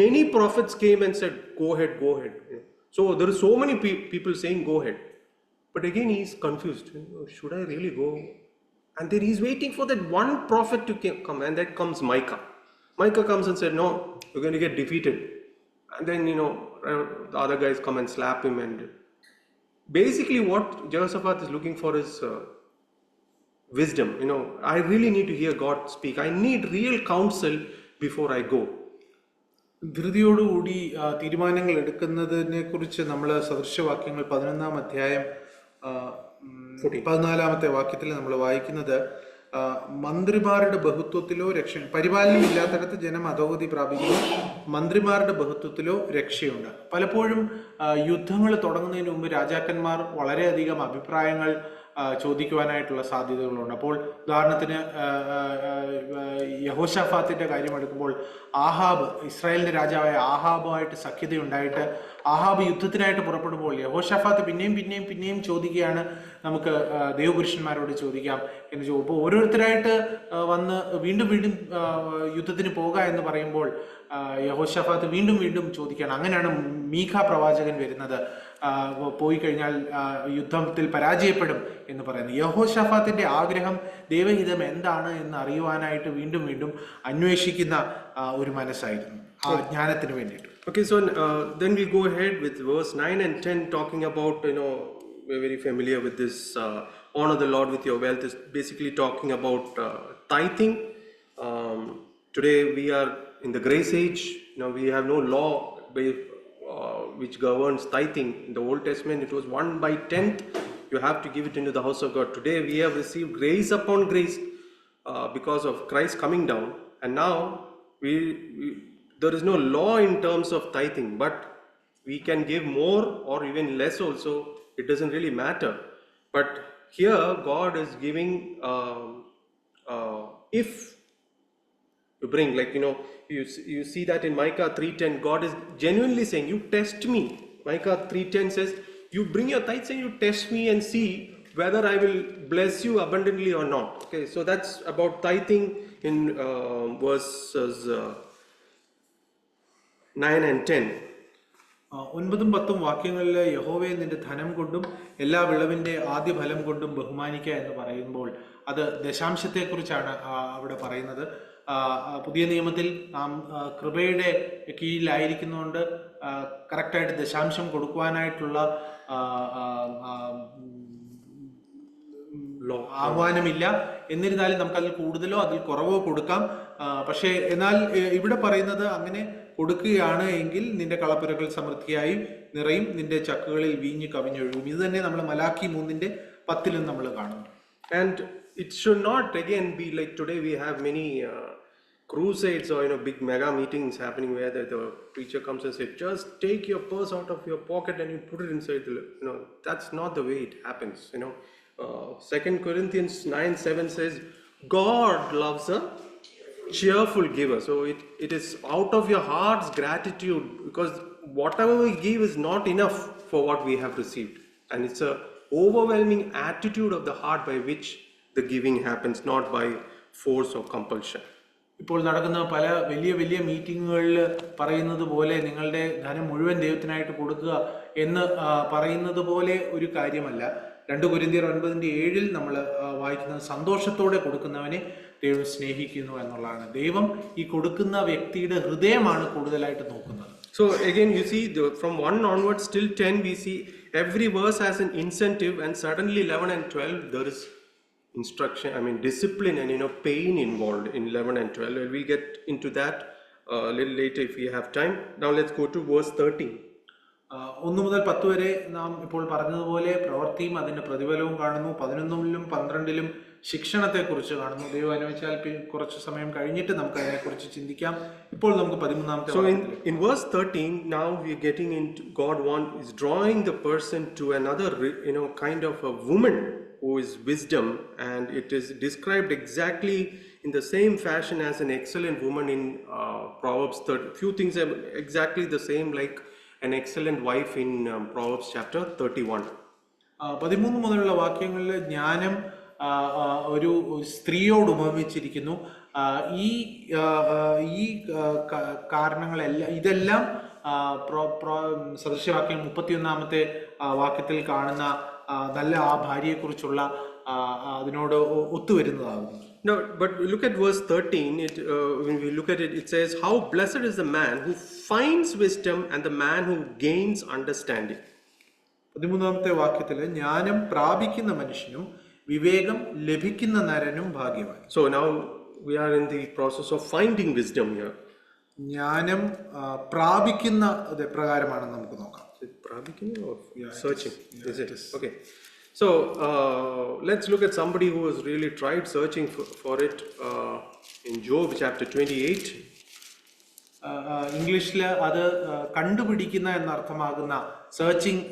Many prophets came and said, "Go ahead, go ahead." So there are so many people saying, "Go ahead," but again he's confused. Should I really go? And then he's waiting for that one prophet to come, and that comes Micah. Micah comes and said, "No, you're going to get defeated." And then the other guys come and slap him, and basically what Jehoshaphat is looking for is wisdom. I really need to hear God speak. I need real counsel before I go. ധൃതിയോടുകൂടി തീരുമാനങ്ങൾ എടുക്കുന്നതിനെ കുറിച്ച് നമ്മൾ സദൃശവാക്യങ്ങൾ 11-ാം അധ്യായം 14-ാമത്തെ വാക്യത്തിൽ നമ്മൾ വായിക്കുന്നത്, മന്ത്രിമാരുടെ ബഹുത്വത്തിലോ പരിപാലനം ഇല്ലാത്തടത്ത് ജനം അധോഗതി പ്രാപിക്കുന്നു, മന്ത്രിമാരുടെ ബഹുത്വത്തിലോ രക്ഷയുണ്ട്. പലപ്പോഴും യുദ്ധങ്ങൾ തുടങ്ങുന്നതിന് മുമ്പ് രാജാക്കന്മാർ വളരെയധികം അഭിപ്രായങ്ങൾ ചോദിക്കുവാനായിട്ടുള്ള സാധ്യതകളുണ്ട്. അപ്പോൾ ഉദാഹരണത്തിന് യഹോശാഫാത്തിൻ്റെ കാര്യം എടുക്കുമ്പോൾ, ഇസ്രായേലിൻ്റെ രാജാവായ ആഹാബുമായിട്ട് സഖ്യതയുണ്ടായിട്ട് ആഹാബ് യുദ്ധത്തിനായിട്ട് പുറപ്പെടുമ്പോൾ യഹോശാഫാത്ത് പിന്നെയും ചോദിക്കുകയാണ്, നമുക്ക് ദൈവപുരുഷന്മാരോട് ചോദിക്കാം എന്ന് ചോദിക്കും. അപ്പോൾ ഓരോരുത്തരായിട്ട് വന്ന് വീണ്ടും യുദ്ധത്തിന് പോകുക എന്ന് പറയുമ്പോൾ യഹോശാഫാത്ത് വീണ്ടും ചോദിക്കുകയാണ്. അങ്ങനെയാണ് മീഖ പ്രവാചകൻ വരുന്നത്, പോയി കഴിഞ്ഞാൽ യുദ്ധത്തിൽ പരാജയപ്പെടും എന്ന് പറയുന്നത്. യഹോശാഫാത്തിന്റെ ആഗ്രഹം ദൈവഹിതം എന്താണ് എന്ന് അറിയുവാനായിട്ട് വീണ്ടും അന്വേഷിക്കുന്ന ഒരു മനസ്സായിരുന്നു, ആ ജ്ഞാനത്തിന് വേണ്ടിയിട്ട്. Okay, so then we go ahead with verse 9 and 10 talking about, we're very familiar with this, honor the Lord with your wealth is basically talking about tithing. Today we are in the grace age. We have no law which governs tithing. In the Old Testament it was 1/10. You have to give it into the house of God. Today we have received grace upon grace because of Christ coming down, and now there is no law in terms of tithing, but we can give more or even less also. It doesn't really matter. But here God is giving, if you bring, you see that in Micah 3:10, God is genuinely saying, you test me. Micah 3:10 says, you bring your tithes and you test me and see whether I will bless you abundantly or not. Okay, so that's about tithing in verses 9 and 10. 9-10 വാക്യങ്ങളിൽ യഹോവയെ നിന്റെ ധനം കൊണ്ടും എല്ലാ വിളവിന്റെ ആദ്യ ഫലം കൊണ്ടും ബഹുമാനിക്കുക എന്ന് പറയുമ്പോൾ അത് ദശാംശത്തെക്കുറിച്ചാണ് അവിടെ പറയുന്നത്. പുതിയ നിയമത്തിൽ നാം കൃപയുടെ കീഴിലായിരിക്കുന്നതുകൊണ്ട് കറക്റ്റായിട്ട് ദശാംശം കൊടുക്കുവാനായിട്ടുള്ള ആഹ്വാനമില്ല. എന്നിരുന്നാലും നമുക്കതിൽ കൂടുതലോ അതിൽ കുറവോ കൊടുക്കാം. പക്ഷേ എന്നാൽ ഇവിടെ പറയുന്നത് അങ്ങനെ കൊടുക്കുകയാണ് എങ്കിൽ നിന്റെ കളപ്പുരകൾ സമൃദ്ധിയായി നിറയും, നിന്റെ ചക്കുകളിൽ വീഞ്ഞ് കവിഞ്ഞൊഴുകും. ഇത് തന്നെ നമ്മൾ മലാക്കി 3:10 നമ്മൾ കാണുന്നു. And it should not again be like today we have many crusades or big mega meetings happening where the preacher comes and says, just take your purse out of your pocket and you put it inside that's not the way it happens. 2 Corinthians 9:7 says God loves a cheerful giver. So it is out of your heart's gratitude, because whatever we give is not enough for what we have received, and it's a overwhelming attitude of the heart by which the giving happens, not by force or compulsion. ഇപ്പോൾ നടക്കുന്ന പല വലിയ മീറ്റിങ്ങുകളിൽ പറയുന്നത് പോലെ നിങ്ങളുടെ ധനം മുഴുവൻ ദൈവത്തിനായിട്ട് കൊടുക്കുക എന്ന് പറയുന്നത് പോലെ ഒരു കാര്യമല്ല. 2 കൊരിന്ത്യർ 9:7 നമ്മൾ വായിക്കുന്നത് സന്തോഷത്തോടെ കൊടുക്കുന്നവനെ ദൈവം സ്നേഹിക്കുന്നു എന്നുള്ളതാണ്. ദൈവം ഈ കൊടുക്കുന്ന വ്യക്തിയുടെ ഹൃദയമാണ് കൂടുതലായിട്ട് നോക്കുന്നത്. So again you see from 1 onwards till 10 we see every verse has an incentive, and suddenly 11 and 12 there is instruction, discipline and pain involved in 11 and 12. We'll get into that a little later if we have time. Now let's go to verse 13. 1 മുതൽ 10 വരെ നാം ഇപ്പോൾ പറഞ്ഞതുപോലെ പ്രവൃത്തിയും അതിന്റെ പ്രതിഫലവും കാണുന്നു. 11-ലും 12-ലും ശിക്ഷണത്തെക്കുറിച്ച് കാണുന്നു. ദൈവം അനുവദിച്ചാൽ കുറച്ച് സമയം കഴിഞ്ഞിട്ട് നമുക്ക് അതിനെക്കുറിച്ച് ചിന്തിക്കാം. ഇപ്പോൾ നമുക്ക് 13-ാമത്തെ. So in verse 13 now we are getting into God is drawing the person to another kind of a woman who is wisdom, and it is described exactly in the same fashion as an excellent woman in Proverbs 30. Few things are exactly the same, like an excellent wife in Proverbs chapter 31. 13 മുതലുള്ള വാക്യങ്ങളിൽ ജ്ഞാനം ഒരു സ്ത്രീയോട് ഉപമിച്ചിരിക്കുന്നു. ഈ കാരണങ്ങളെല്ലാം ഇതെല്ലാം സദൃശവാക്യം 31-ാമത്തെ വാക്യത്തിൽ കാണുന്ന നല്ല ആ ഭാര്യയെക്കുറിച്ചുള്ള അതിനോട് ഒത്തുവരുന്നതാകുന്നു. No, but look at verse 13. When we look at it, it says, how blessed is the man who finds wisdom and the man who gains understanding. 13-ാമത്തെ വാക്യത്തിൽ ജ്ഞാനം പ്രാപിക്കുന്ന മനുഷ്യനും വിവേകം ലഭിക്കുന്ന നരനും ഭാഗ്യവാൻ. So now we are in the process of finding wisdom here. ജ്ഞാനം പ്രാപിക്കുന്ന പ്രകാരമാണെന്ന് നമുക്ക് നോക്കാം. Searching. Is it? Okay. So let's look at somebody who has really tried searching for it in Job chapter 28. ഇംഗ്ലീഷിൽ അത് കണ്ടുപിടിക്കുന്ന എന്നർത്ഥമാകുന്ന സെർച്ചിങ്,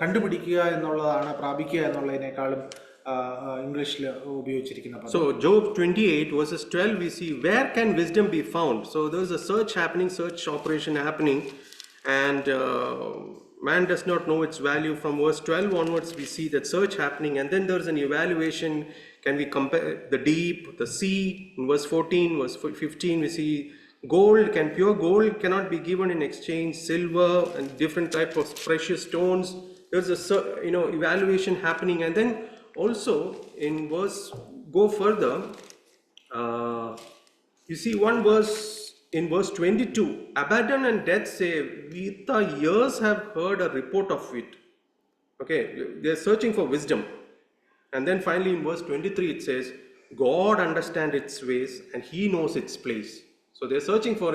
കണ്ടുപിടിക്കുക എന്നുള്ളതാണ് പ്രാപിക്കുക എന്നുള്ളതിനേക്കാളും ഇംഗ്ലീഷിൽ ഉപയോഗിച്ചിരിക്കുന്ന പദം. So Job 28 verses 12 we see where can wisdom be found. So there is a search happening, search operation happening, and man does not know its value. From verse 12 onwards, we see that search happening, and then there's an evaluation. Can we compare the deep, the sea? In verse 14, verse 15, we see gold. Pure gold cannot be given in exchange? Silver and different type of precious stones. There's a evaluation happening, and then also in verse, go further. You see one verse in verse 22, Abaddon and death say, we the years have heard a report of it. Okay, they're searching for wisdom. And then finally in verse 23 it says, God understands its ways and he knows its place. So they're searching for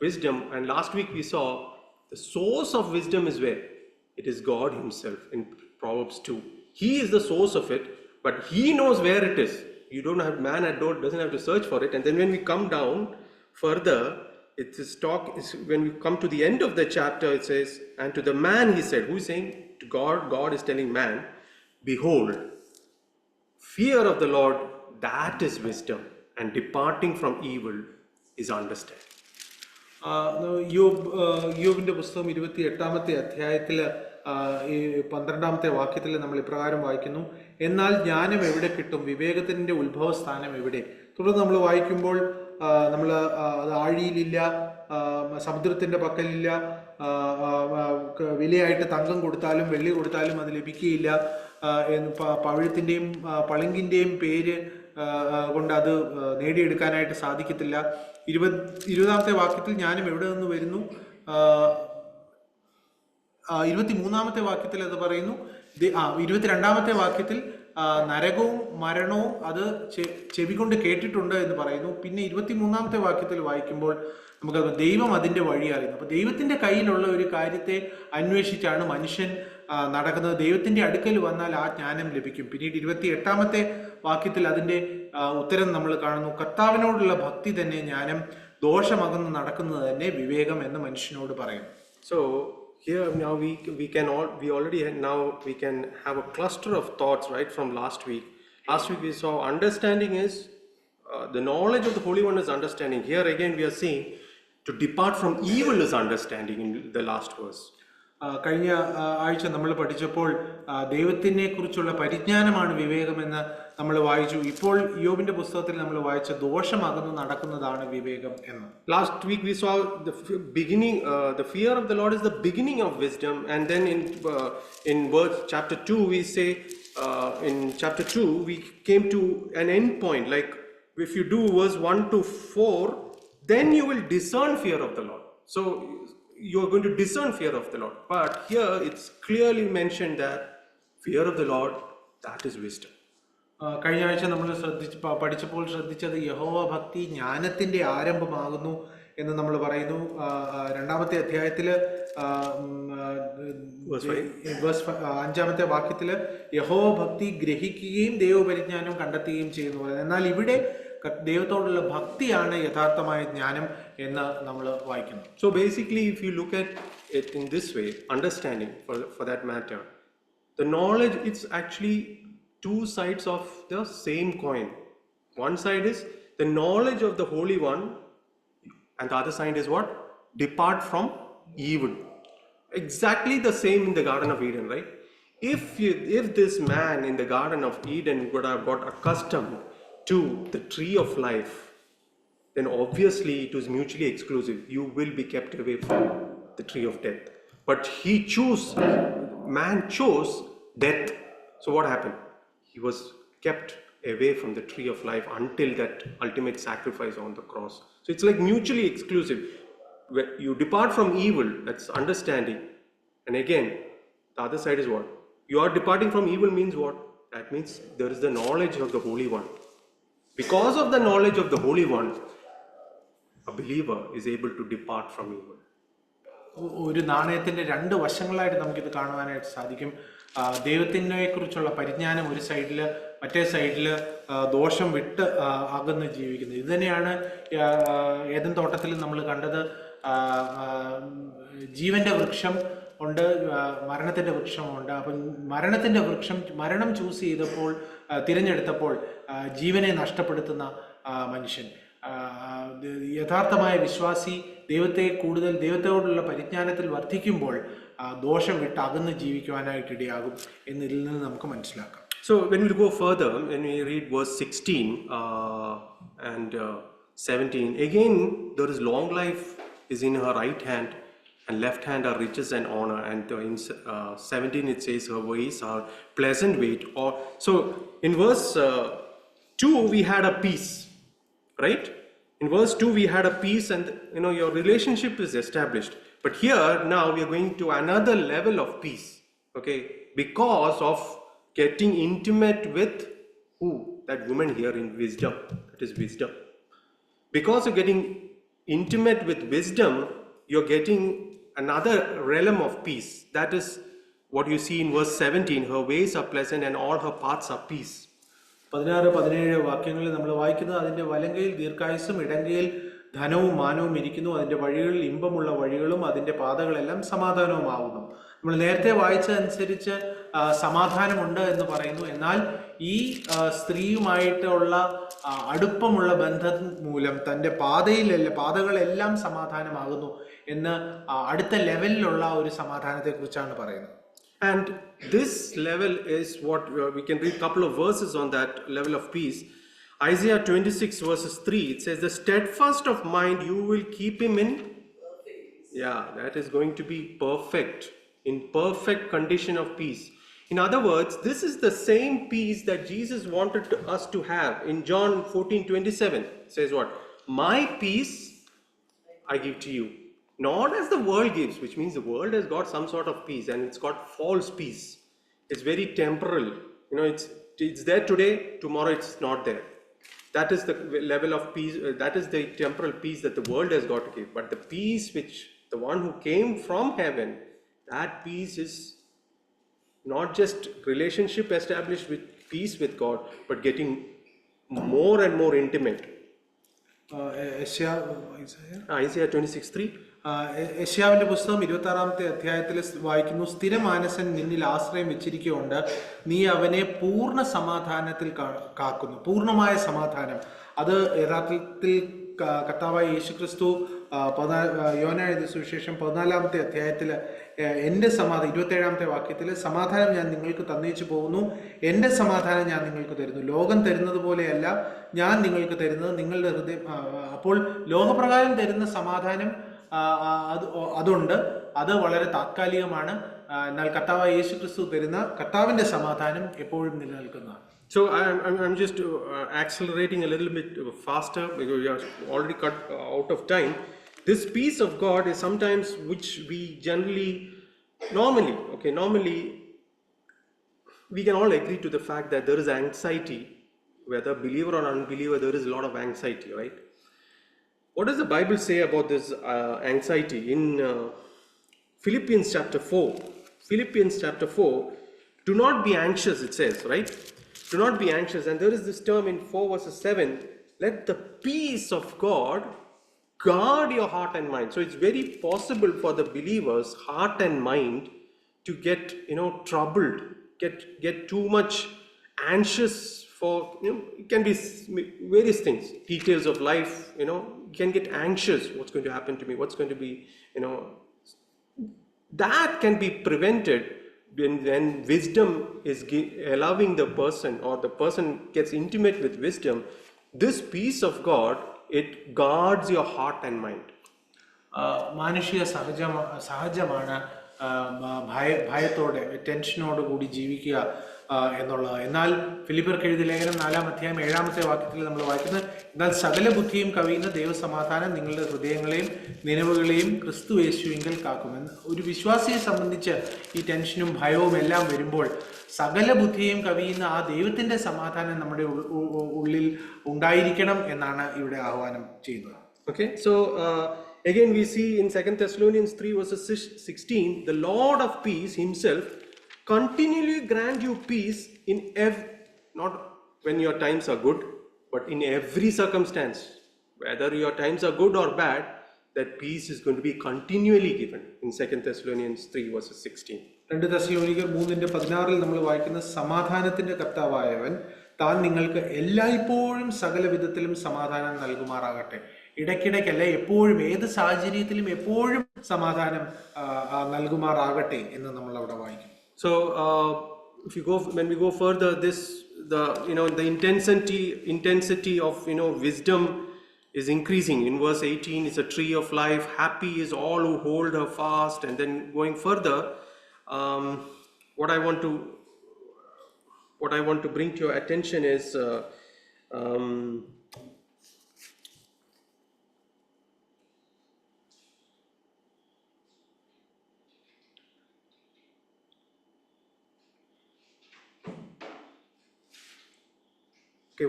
wisdom, and last week we saw the source of wisdom is where? It is God himself in Proverbs 2. He is the source of it, but he knows where it is. You don't have, man doesn't have to search for it. And then when we come down further, it is when we come to the end of the chapter, it says, and to the man he said, who is saying to God is telling man, behold, fear of the Lord, that is wisdom, and departing from evil is understanding. യോബിന്റെ പുസ്തകം 28-ാമത്തെ അധ്യായത്തിൽ 12-ാമത്തെ വാക്യത്തിൽ നമ്മൾ ഇപ്രകാരം വായിക്കുന്നു, എന്നാൽ ജ്ഞാനം എവിടെ കിട്ടും, വിവേകത്തിന്റെ ഉത്ഭവസ്ഥാനം എവിടെ? തുടർന്ന് നമ്മൾ വായിക്കുമ്പോൾ നമ്മൾ അത് ആഴിയിലില്ല, സമുദ്രത്തിന്റെ പക്കലില്ല, വിലയായിട്ട് തങ്കം കൊടുത്താലും വെള്ളി കൊടുത്താലും അത് ലഭിക്കുകയില്ല, പവിഴത്തിന്റെയും പളുങ്കിന്റെയും പേര് കൊണ്ട് അത് നേടിയെടുക്കാനായിട്ട് സാധിക്കത്തില്ല. 20-ാമത്തെ വാക്യത്തിൽ ജ്ഞാനം എവിടെ നിന്ന് വരുന്നു? 23-ാമത്തെ വാക്യത്തിൽ അത് പറയുന്നു. 22-ാമത്തെ വാക്യത്തിൽ നരകവും മരണവും അത് ചെവി കൊണ്ട് കേട്ടിട്ടുണ്ട് എന്ന് പറയുന്നു. പിന്നെ 23-ാമത്തെ വാക്യത്തിൽ വായിക്കുമ്പോൾ നമുക്ക് ദൈവം അതിന്റെ വഴി അറിയുന്നു. അപ്പൊ ദൈവത്തിന്റെ കയ്യിലുള്ള ഒരു കാര്യത്തെ അന്വേഷിച്ചാണ് മനുഷ്യൻ നടക്കുന്നത്. ദൈവത്തിന്റെ അടുക്കൽ വന്നാൽ ആ ജ്ഞാനം ലഭിക്കും. പിന്നീട് 28-ാമത്തെ വാക്യത്തിൽ അതിന്റെ ഉത്തരം നമ്മൾ കാണുന്നു, കർത്താവിനോടുള്ള ഭക്തി തന്നെ ജ്ഞാനം, ദോഷമകന്ന് നടക്കുന്നത് തന്നെ വിവേകം എന്ന് മനുഷ്യനോട് പറയുന്നു. So here now we can have a cluster of thoughts right from last week. Last week we saw understanding is the knowledge of the Holy One is understanding. Here again we are seeing to depart from evil is understanding in the last verse. കഴിഞ്ഞ ആഴ്ച നമ്മൾ പഠിച്ചപ്പോൾ ദൈവത്തിനെ കുറിച്ചുള്ള പരിജ്ഞാനമാണ് വിവേകമെന്ന് നമ്മൾ വായിച്ചു. ഇപ്പോൾ യോബിന്റെ പുസ്തകത്തിൽ നമ്മൾ വായിച്ച ദോഷമകന്ന് നടക്കുന്നതാണ് വിവേകം എന്ന്. Last week we saw the beginning, the fear of the Lord is the beginning of wisdom, and then in verse chapter 2 we say, in chapter 2 we came to an end point, like if you do verse 1 to 4, then you will discern fear of the Lord. So you are going to discern fear of the Lord. But here it's clearly mentioned that fear of the Lord, that is wisdom. കഴിഞ്ഞ ആഴ്ച നമ്മൾ പഠിച്ചപ്പോൾ ശ്രദ്ധിച്ചത് യഹോവ ഭക്തി ജ്ഞാനത്തിന്റെ ആരംഭമാകുന്നു എന്ന് നമ്മൾ പറയുന്നു. 2-ാമത്തെ അധ്യായത്തില് 5-ാമത്തെ വാക്യത്തില് യഹോവ ഭക്തി ഗ്രഹിക്കുകയും ദൈവപരിജ്ഞാനം കണ്ടെത്തുകയും ചെയ്യുന്നു. എന്നാൽ ഇവിടെ ദൈവത്തോടുള്ള ഭക്തിയാണ് യഥാർത്ഥമായ ജ്ഞാനം എന്ന് നമ്മൾ വായിക്കുന്നു. So basically if you look at it in this way, understanding for that matter, the knowledge, it's actually two sides of the same coin. One side is the knowledge of the Holy One, and the other side is what? Depart from evil. Exactly the same in the Garden of Eden, right? If this man in the Garden of Eden would have got accustomed to the tree of life, then obviously it was mutually exclusive. You will be kept away from the tree of death. But man chose death. So what happened? He was kept away from the tree of life until that ultimate sacrifice on the cross. So it's like mutually exclusive. When you depart from evil, that's understanding. And again, the other side is what? You are departing from evil means what? That means there is the knowledge of the Holy One. Because of the knowledge of the Holy One, a believer is able to depart from evil. ഒരു നാണയത്തിന്റെ രണ്ട് വശങ്ങളായിട്ട് നമുക്കിത് കാണുവാനായിട്ട് സാധിക്കും. ദൈവത്തിനെ കുറിച്ചുള്ള പരിജ്ഞാനം ഒരു സൈഡില്, മറ്റേ സൈഡില് ദോഷം വിട്ട് അകന്ന് ജീവിക്കുന്നത്. ഇത് തന്നെയാണ് ഏദൻ തോട്ടത്തിൽ നമ്മൾ കണ്ടത്. ജീവന്റെ വൃക്ഷം ഉണ്ട്, മരണത്തിന്റെ വൃക്ഷമുണ്ട്. അപ്പം മരണം ചൂസ് ചെയ്തപ്പോൾ, തിരഞ്ഞെടുത്തപ്പോൾ ജീവനെ നഷ്ടപ്പെടുത്തുന്ന മനുഷ്യൻ, യഥാർത്ഥമായ വിശ്വാസി ദൈവത്തെ കൂടുതൽ ദൈവത്തോടുള്ള പരിജ്ഞാനത്തിൽ വർദ്ധിക്കുമ്പോൾ ദോഷം വിട്ട് അകന്ന് ജീവിക്കുവാനായിട്ട് ഇടയാകും എന്നതിൽ നിന്ന് നമുക്ക് മനസ്സിലാക്കാം. So when we go further, when we read verse 16 and 17, again there is long life is in her right hand, and left hand are riches and honor. And in 17 it says her ways are pleasant weight. Or so in verse 2 we had a peace, right? In verse 2 we had a peace, and your relationship is established. But here now we are going to another level of peace, okay, because of getting intimate with who? That woman here in wisdom. That is wisdom. Because of getting intimate with wisdom, you're getting another realm of peace. That is what you see in verse 17. Her ways are pleasant and all her paths are peace. 16-17 വാക്യങ്ങളിൽ നമ്മൾ വായിക്കുന്നത്, അതിൻ്റെ വലങ്കയിൽ ദീർഘായുസ്സും ഇടങ്കയിൽ ധനവും മാനവും ഇരിക്കുന്നു, അതിൻ്റെ വഴികളിൽ ഇമ്പമുള്ള വഴികളും അതിൻ്റെ പാതകളെല്ലാം സമാധാനവുമാവുന്നു. നമ്മൾ നേരത്തെ വായിച്ചതനുസരിച്ച് സമാധാനമുണ്ട് എന്ന് പറയുന്നു. എന്നാൽ ഈ സ്ത്രീയുമായിട്ടുള്ള അടുപ്പമുള്ള ബന്ധം മൂലം തൻ്റെ പാതകളെല്ലാം സമാധാനമാകുന്നു എന്ന് അടുത്ത ലെവലിലുള്ള ഒരു സമാധാനത്തെക്കുറിച്ചാണ് പറയുന്നത്. And this level is what we can read a couple of verses on that level of peace. Isaiah 26 verses 3, it says, the steadfast of mind you will keep him in. Yeah, that is going to be perfect, in perfect condition of peace. In other words, this is the same peace that Jesus wanted us to have. In John 14:27, it says what? My peace I give to you. Not as the world gives, which means the world has got some sort of peace, and it's got false peace. It's very temporal. It's there today, tomorrow it's not there. That is the level of peace, that is the temporal peace that the world has got to give. But the peace which the one who came from heaven, that peace is not just relationship established with peace with God, but getting more and more intimate. Isaiah 26:3. യെശയ്യാവിന്റെ പുസ്തകം 26-ാമത്തെ അധ്യായത്തിൽ വായിക്കുന്നു, സ്ഥിരമാനസൻ നിന്നിൽ ആശ്രയം വെച്ചിരിക്കുകൊണ്ട് നീ അവനെ പൂർണ്ണ സമാധാനത്തിൽ കാക്കുന്നു. പൂർണ്ണമായ സമാധാനം അത് യഥാർത്ഥത്തിൽ കർത്താവായ യേശുക്രിസ്തു യോഹന്നാൻ എഴുതിയ സുവിശേഷം 14-ാമത്തെ അധ്യായത്തിൽ എൻ്റെ 27-ാമത്തെ വാക്യത്തിൽ സമാധാനം ഞാൻ നിങ്ങൾക്ക് തന്നേച്ചു പോകുന്നു, എൻ്റെ സമാധാനം ഞാൻ നിങ്ങൾക്ക് തരുന്നു, ലോകം തരുന്നത് പോലെയല്ല ഞാൻ നിങ്ങൾക്ക് തരുന്നത്, നിങ്ങളുടെ ഹൃദയം. അപ്പോൾ ലോകപ്രകാരം തരുന്ന സമാധാനം അതുണ്ട്, അത് വളരെ താത്കാലികമാണ്. എന്നാൽ കർത്താവായ യേശുക്രിസ്തു തരുന്ന കർത്താവിൻ്റെ സമാധാനം എപ്പോഴും നിലനിൽക്കുന്നതാണ്. So I'm just accelerating a little bit faster because we are already cut out of time. This peace of God is sometimes which we normally we can all agree to the fact that there is anxiety, whether believer or unbeliever, there is a lot of anxiety, right? What does the Bible say about this anxiety? In Philippians chapter 4, do not be anxious, it says, right? Do not be anxious. And there is this term in 4 verses 7, let the peace of God guard your heart and mind. So it's very possible for the believer's heart and mind to get troubled, get too much anxious for it can be various things, details of life. You can get anxious, what's going to happen to me, what's going to be, that can be prevented when wisdom is allowing the person, or the person gets intimate with wisdom. This peace of God, it guards your heart and mind. മാനുഷിക സഹജമാണ് ഭയത്തോടെ ടെൻഷനോട് കൂടി ജീവിക്കുക എന്നുള്ളത്. എന്നാൽ ഫിലിപ്പിയർക്ക് എഴുതിയ ലേഖനം 4-ാം അധ്യായം 7-ാമത്തെ വാക്യത്തിൽ നമ്മൾ വായിക്കുന്നത്, എന്നാൽ സകല ബുദ്ധിയും കവിയുന്ന ദൈവസമാധാനം നിങ്ങളുടെ ഹൃദയങ്ങളെയും നിലവുകളെയും ക്രിസ്തു യേശുവിങ്കൽ കാക്കുമെന്ന്. ഒരു വിശ്വാസിയെ സംബന്ധിച്ച് ഈ ടെൻഷനും ഭയവും എല്ലാം വരുമ്പോൾ സകല ബുദ്ധിയും കവിയുന്ന ആ ദൈവത്തിൻ്റെ സമാധാനം നമ്മുടെ ഉള്ളിൽ ഉണ്ടായിരിക്കണം എന്നാണ് ഇവിടെ ആഹ്വാനം ചെയ്യുന്നത്. Okay, so again we see in 2 Thessalonians 3 verses 16, the Lord of peace himself continually grant you peace in not when your times are good, but in every circumstance. Whether your times are good or bad, that peace is going to be continually given in 2 Thessalonians 3 verses 16. 2 തെസ്സലോനിക്കർ 3:16 നമ്മൾ വായിക്കുന്ന, സമാധാനത്തിന്റെ കർത്താവായവൻ താൻ നിങ്ങൾക്ക് എല്ലായ്പ്പോഴും സകല വിധത്തിലും സമാധാനം നൽകുമാറാകട്ടെ. ഇടയ്ക്കിടയ്ക്കല്ല, എപ്പോഴും ഏത് സാഹചര്യത്തിലും എപ്പോഴും സമാധാനം നൽകുമാറാകട്ടെ എന്ന് നമ്മൾ അവിടെ വായിക്കും. So if you go, when we go further, the intensity of wisdom is increasing. In verse 18, it's a tree of life. Happy is all who hold her fast. And then going further, what I want to bring to your attention is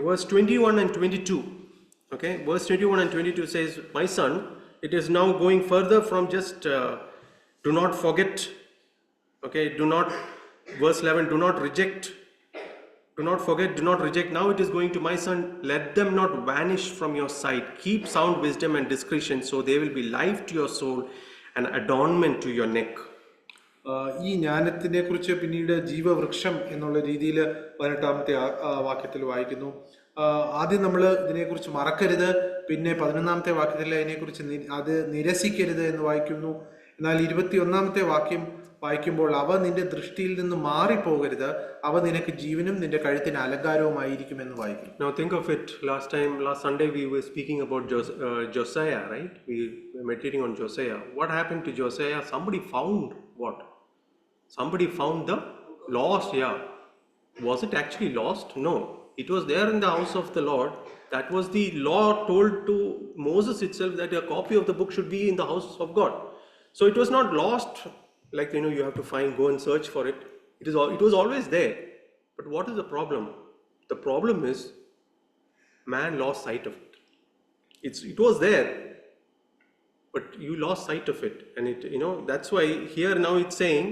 verse 21 and 22. Okay, verse 21 and 22 says, my son, it is now going further from just do not forget. Okay, verse 11, do not reject, do not forget, do not reject. Now it is going to, my son, let them not vanish from your sight. Keep sound wisdom and discretion, so they will be life to your soul and adornment to your neck. ഈ ജ്ഞാനത്തിനെ കുറിച്ച് പിന്നീട് ജീവവൃക്ഷം എന്നുള്ള രീതിയിൽ 18-ാമത്തെ വാക്യത്തിൽ വായിക്കുന്നു. ആദ്യം നമ്മൾ ഇതിനെക്കുറിച്ച് മറക്കരുത്, പിന്നെ 11-ാമത്തെ വാക്യത്തിൽ അതിനെക്കുറിച്ച് അത് നിരസിക്കരുത് എന്ന് വായിക്കുന്നു. എന്നാൽ 21-ാമത്തെ വാക്യം വായിക്കുമ്പോൾ അവ നിന്റെ ദൃഷ്ടിയിൽ നിന്ന് മാറിപ്പോകരുത്, അവ നിനക്ക് ജീവനും നിന്റെ കഴുത്തിന് അലങ്കാരവുമായിരിക്കുമെന്ന് വായിക്കുന്നു. Now think of it, last Sunday we were speaking about Josiah, right? We were meditating on Josiah. What happened to Josiah? Somebody found what? Somebody found the lost, yeah. Was it actually lost? No. It was there in the house of the Lord. That was the law told to Moses itself, that a copy of the book should be in the house of God. So it was not lost, like you have to go and search for it. It was always there. But what is the problem? The problem is man lost sight of it. It was there, but you lost sight of it. And that's why here now it's saying,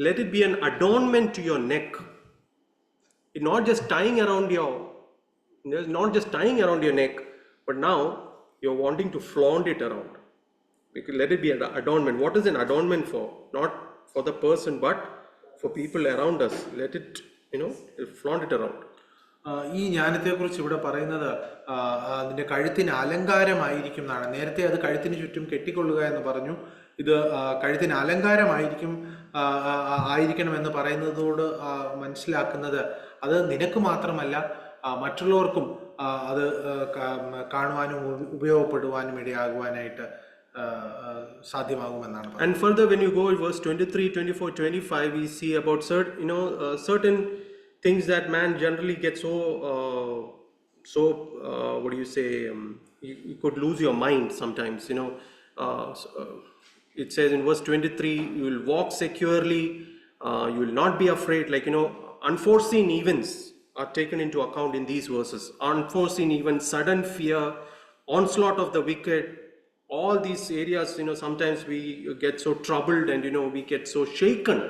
let it be an adornment to your neck. It's not just tying around your neck, but now you're wanting to flaunt it around. Let it be an adornment. What is an adornment for? Not for the person, but for people around us. Let it, flaunt it around. ഈ ജ്ഞാനത്തെക്കുറിച്ച് ഇവിടെ പറയുന്നത് അതിൻ്റെ കഴുത്തിന് അലങ്കാരമായിരിക്കും എന്നാണ്. നേരത്തെ അത് കഴുത്തിന് ചുറ്റും കെട്ടിക്കൊള്ളുക എന്ന് പറഞ്ഞു. ഇത് കഴുത്തിന് ആയിരിക്കണമെന്ന് പറയുന്നതോട് മനസ്സിലാക്കുന്നത് അത് നിനക്ക് മാത്രമല്ല മറ്റുള്ളവർക്കും അത് കാണുവാനും ഉപയോഗപ്പെടുവാനും ഇടയാകുവാനായിട്ട് സാധ്യമാകുമെന്നാണ്. And further, when you go in verse 23, 24, 25, we see about certain things that man generally gets what do you say, you could lose your mind sometimes. It says in verse 23, you will walk securely, you will not be afraid. Unforeseen events are taken into account in these verses. Unforeseen events, sudden fear, onslaught of the wicked, all these areas, sometimes we get so troubled and we get so shaken.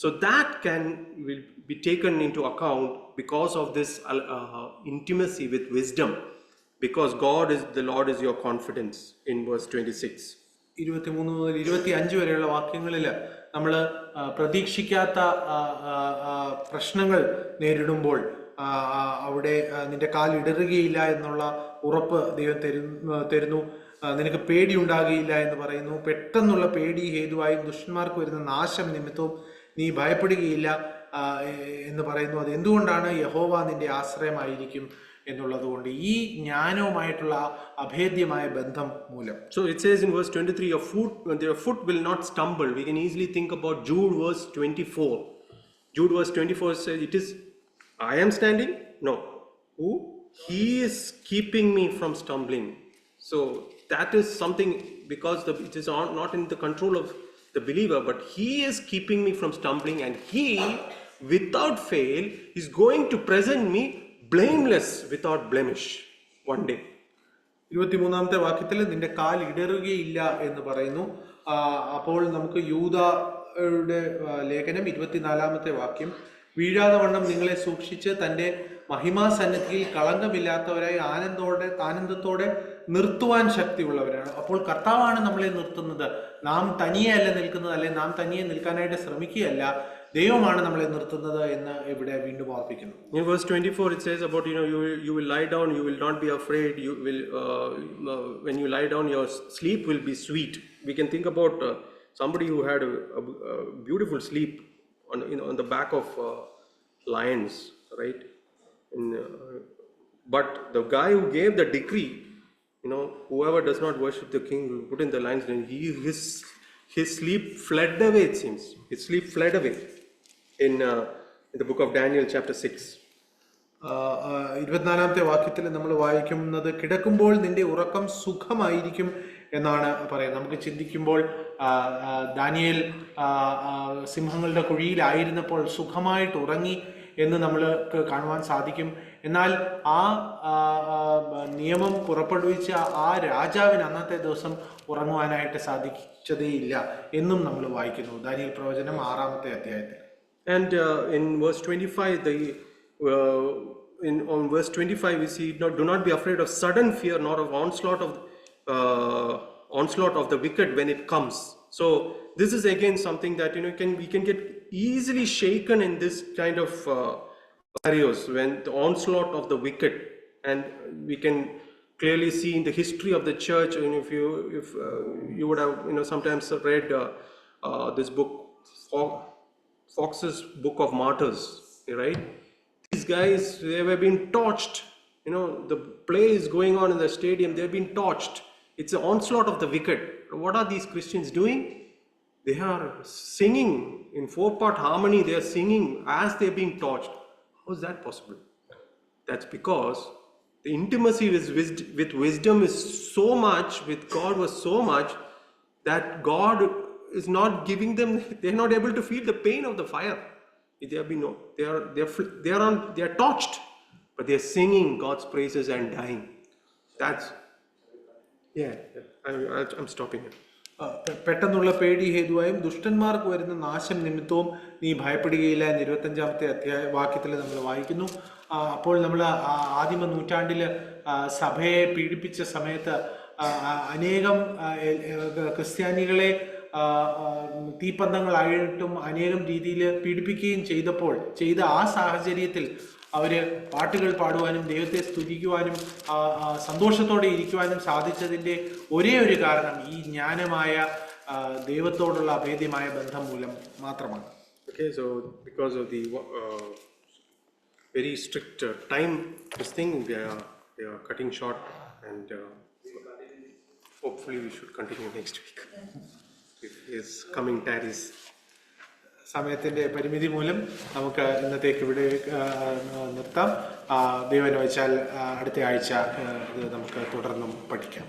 So that will be taken into account because of this intimacy with wisdom, because the Lord is your confidence in verse 26. 23 മുതൽ 25 വരെയുള്ള വാക്യങ്ങളിൽ നമ്മൾ പ്രതീക്ഷിക്കാത്ത പ്രശ്നങ്ങൾ നേരിടുമ്പോൾ അവിടെ നിന്റെ കാൽ ഇടറുകയില്ല എന്നുള്ള ഉറപ്പ് ദൈവം തരുന്നു. നിനക്ക് പേടി ഉണ്ടാകുകയില്ല എന്ന് പറയുന്നു. പെട്ടെന്നുള്ള പേടി ഹേതുവായി ദുഷ്ടന്മാർക്ക് വരുന്ന നാശം നിമിത്തവും നീ ഭയപ്പെടുകയില്ല എന്ന് പറയുന്നു. അത് എന്തുകൊണ്ടാണ്? യഹോവ നിന്റെ ആശ്രയമായിരിക്കും എന്നുള്ളത് കൊണ്ട്, ഈ ജ്ഞാനവുമായിട്ടുള്ള അഭേദ്യമായ ബന്ധം മൂലം. So it says in verse 23, your foot will not stumble. We can easily think about Jude verse 24. Jude verse 24 says, I am standing? No. Who? He is keeping me from stumbling. So that is something, because it is not in the control of the believer, but he is keeping me from stumbling, and he, without fail, is going to present me blameless without blemish one day. 23-ാമത്തെ വാക്യത്തിൽ നിന്റെ കാൽ ഇടറുകയില്ല എന്ന് പറയുന്നു. അപ്പോൾ നമുക്ക് യൂദായുടെ ലേഖനം 24-ാമത്തെ വാക്യം, വീഴാതെ വണ്ണം നിങ്ങളെ സൂക്ഷിച്ച് തൻ്റെ മഹിമാസന്നിധിയിൽ കളങ്കമില്ലാത്തവരായി ആനന്ദത്തോടെ നിർത്തുവാൻ ശക്തിയുള്ളവരാണ്. അപ്പോൾ കർത്താവാണ് നമ്മളെ നിർത്തുന്നത്. നാം തനിയെയല്ല നിൽക്കുന്നത്, അല്ലെങ്കിൽ നാം തനിയെ നിൽക്കാനായിട്ട് ശ്രമിക്കുകയല്ല, ദൈവമാണ് നമ്മളെ നിർത്തുന്നത് എന്ന് ഇവിടെ വീണ്ടും ഓർപ്പിക്കുന്നു. In verse 24 it says about, you will lie down, you will not be afraid, you will when you lie down your sleep will be sweet. We can think about somebody who had a beautiful sleep on the back of lions, right? But the guy who gave the decree, whoever does not worship the king will put in the lions, and his sleep fled away, it seems. His sleep fled away in the book of Daniel chapter 6. 24-ാമത്തെ വാക്യത്തിൽ നമ്മൾ വായിക്കുന്നത്, കിടക്കുമ്പോൾ നിന്റെ ഉറക്കം സുഖമായിരിക്കും എന്നാണ് പറയുന്നത്. നമുക്ക് ചിന്തിക്കുമ്പോൾ ദാനിയേൽ സിംഹങ്ങളുടെ കുഴിയിലായിരുന്നപ്പോൾ സുഖമായിട്ട് ഉറങ്ങി എന്ന് നമ്മൾക്ക് കാണുവാൻ സാധിക്കും. എന്നാൽ ആ നിയമം പുറപ്പെടുവിച്ച ആ രാജാവിന് അന്നത്തെ ദിവസം ഉറങ്ങുവാനായിട്ട് സാധിച്ചതേയില്ല എന്നും നമ്മൾ വായിക്കുന്നു ദാനിയേൽ പ്രവചനം 6-ാമത്തെ അധ്യായത്തിൽ. And in verse 25, on verse 25 we see, do not be afraid of sudden fear, nor of onslaught of the wicked when it comes. So this is again something that we can get easily shaken in this kind of scenarios, when the onslaught of the wicked. And we can clearly see in the history of the church, and if you would have sometimes read this book, Fox's Book of Martyrs, right? These guys, they were being torched. The play is going on in the stadium, they've been torched. It's an onslaught of the wicked. What are these Christians doing? They are singing in 4-part harmony. They are singing as they're being torched. How is that possible? That's because the intimacy with wisdom is so much, with God was so much, that God is not giving them, they are not able to feel the pain of the fire. They are torched, but they are singing God's praises and dying. That's, I'm stopping here. പെട്ടെന്നുള്ള പേടി ഹേതുവായും ദുഷ്ടന്മാർക്ക് വരുന്ന നാശം നിമിത്തവും നീ ഭയപ്പെടുകയില്ല എന്ന് 25-ാമത്തെ വാക്യത്തിൽ നമ്മൾ വായിക്കുന്നു. അപ്പോൾ നമ്മൾ ആദിമ നൂറ്റാണ്ടിൽ സഭയെ പീഡിപ്പിച്ച സമയത്ത് അനേകം ക്രിസ്ത്യാനികളെ തീപ്പന്തങ്ങളായിട്ടും അനേകം രീതിയിൽ പീഡിപ്പിക്കുകയും ചെയ്ത ആ സാഹചര്യത്തിൽ അവര് പാട്ടുകൾ പാടുവാനും ദൈവത്തെ സ്തുതിക്കുവാനും സന്തോഷത്തോടെ ഇരിക്കുവാനും സാധിച്ചതിൻ്റെ ഒരേ ഒരു കാരണം ഈ ജ്ഞാനമായ ദൈവത്തോടുള്ള അഭേദ്യമായ ബന്ധം മൂലം മാത്രമാണ്. Okay, so because of the very strict time, this thing we are cutting short, and hopefully we should continue next week if his coming tarries. സമയത്തിൻ്റെ പരിമിതി മൂലം നമുക്ക് ഇന്നത്തേക്ക് ഇവിടെ നിർത്താം. ദൈവം വെച്ചാൽ അടുത്ത ആഴ്ച ഇത് നമുക്ക് തുടർന്നും പഠിക്കാം.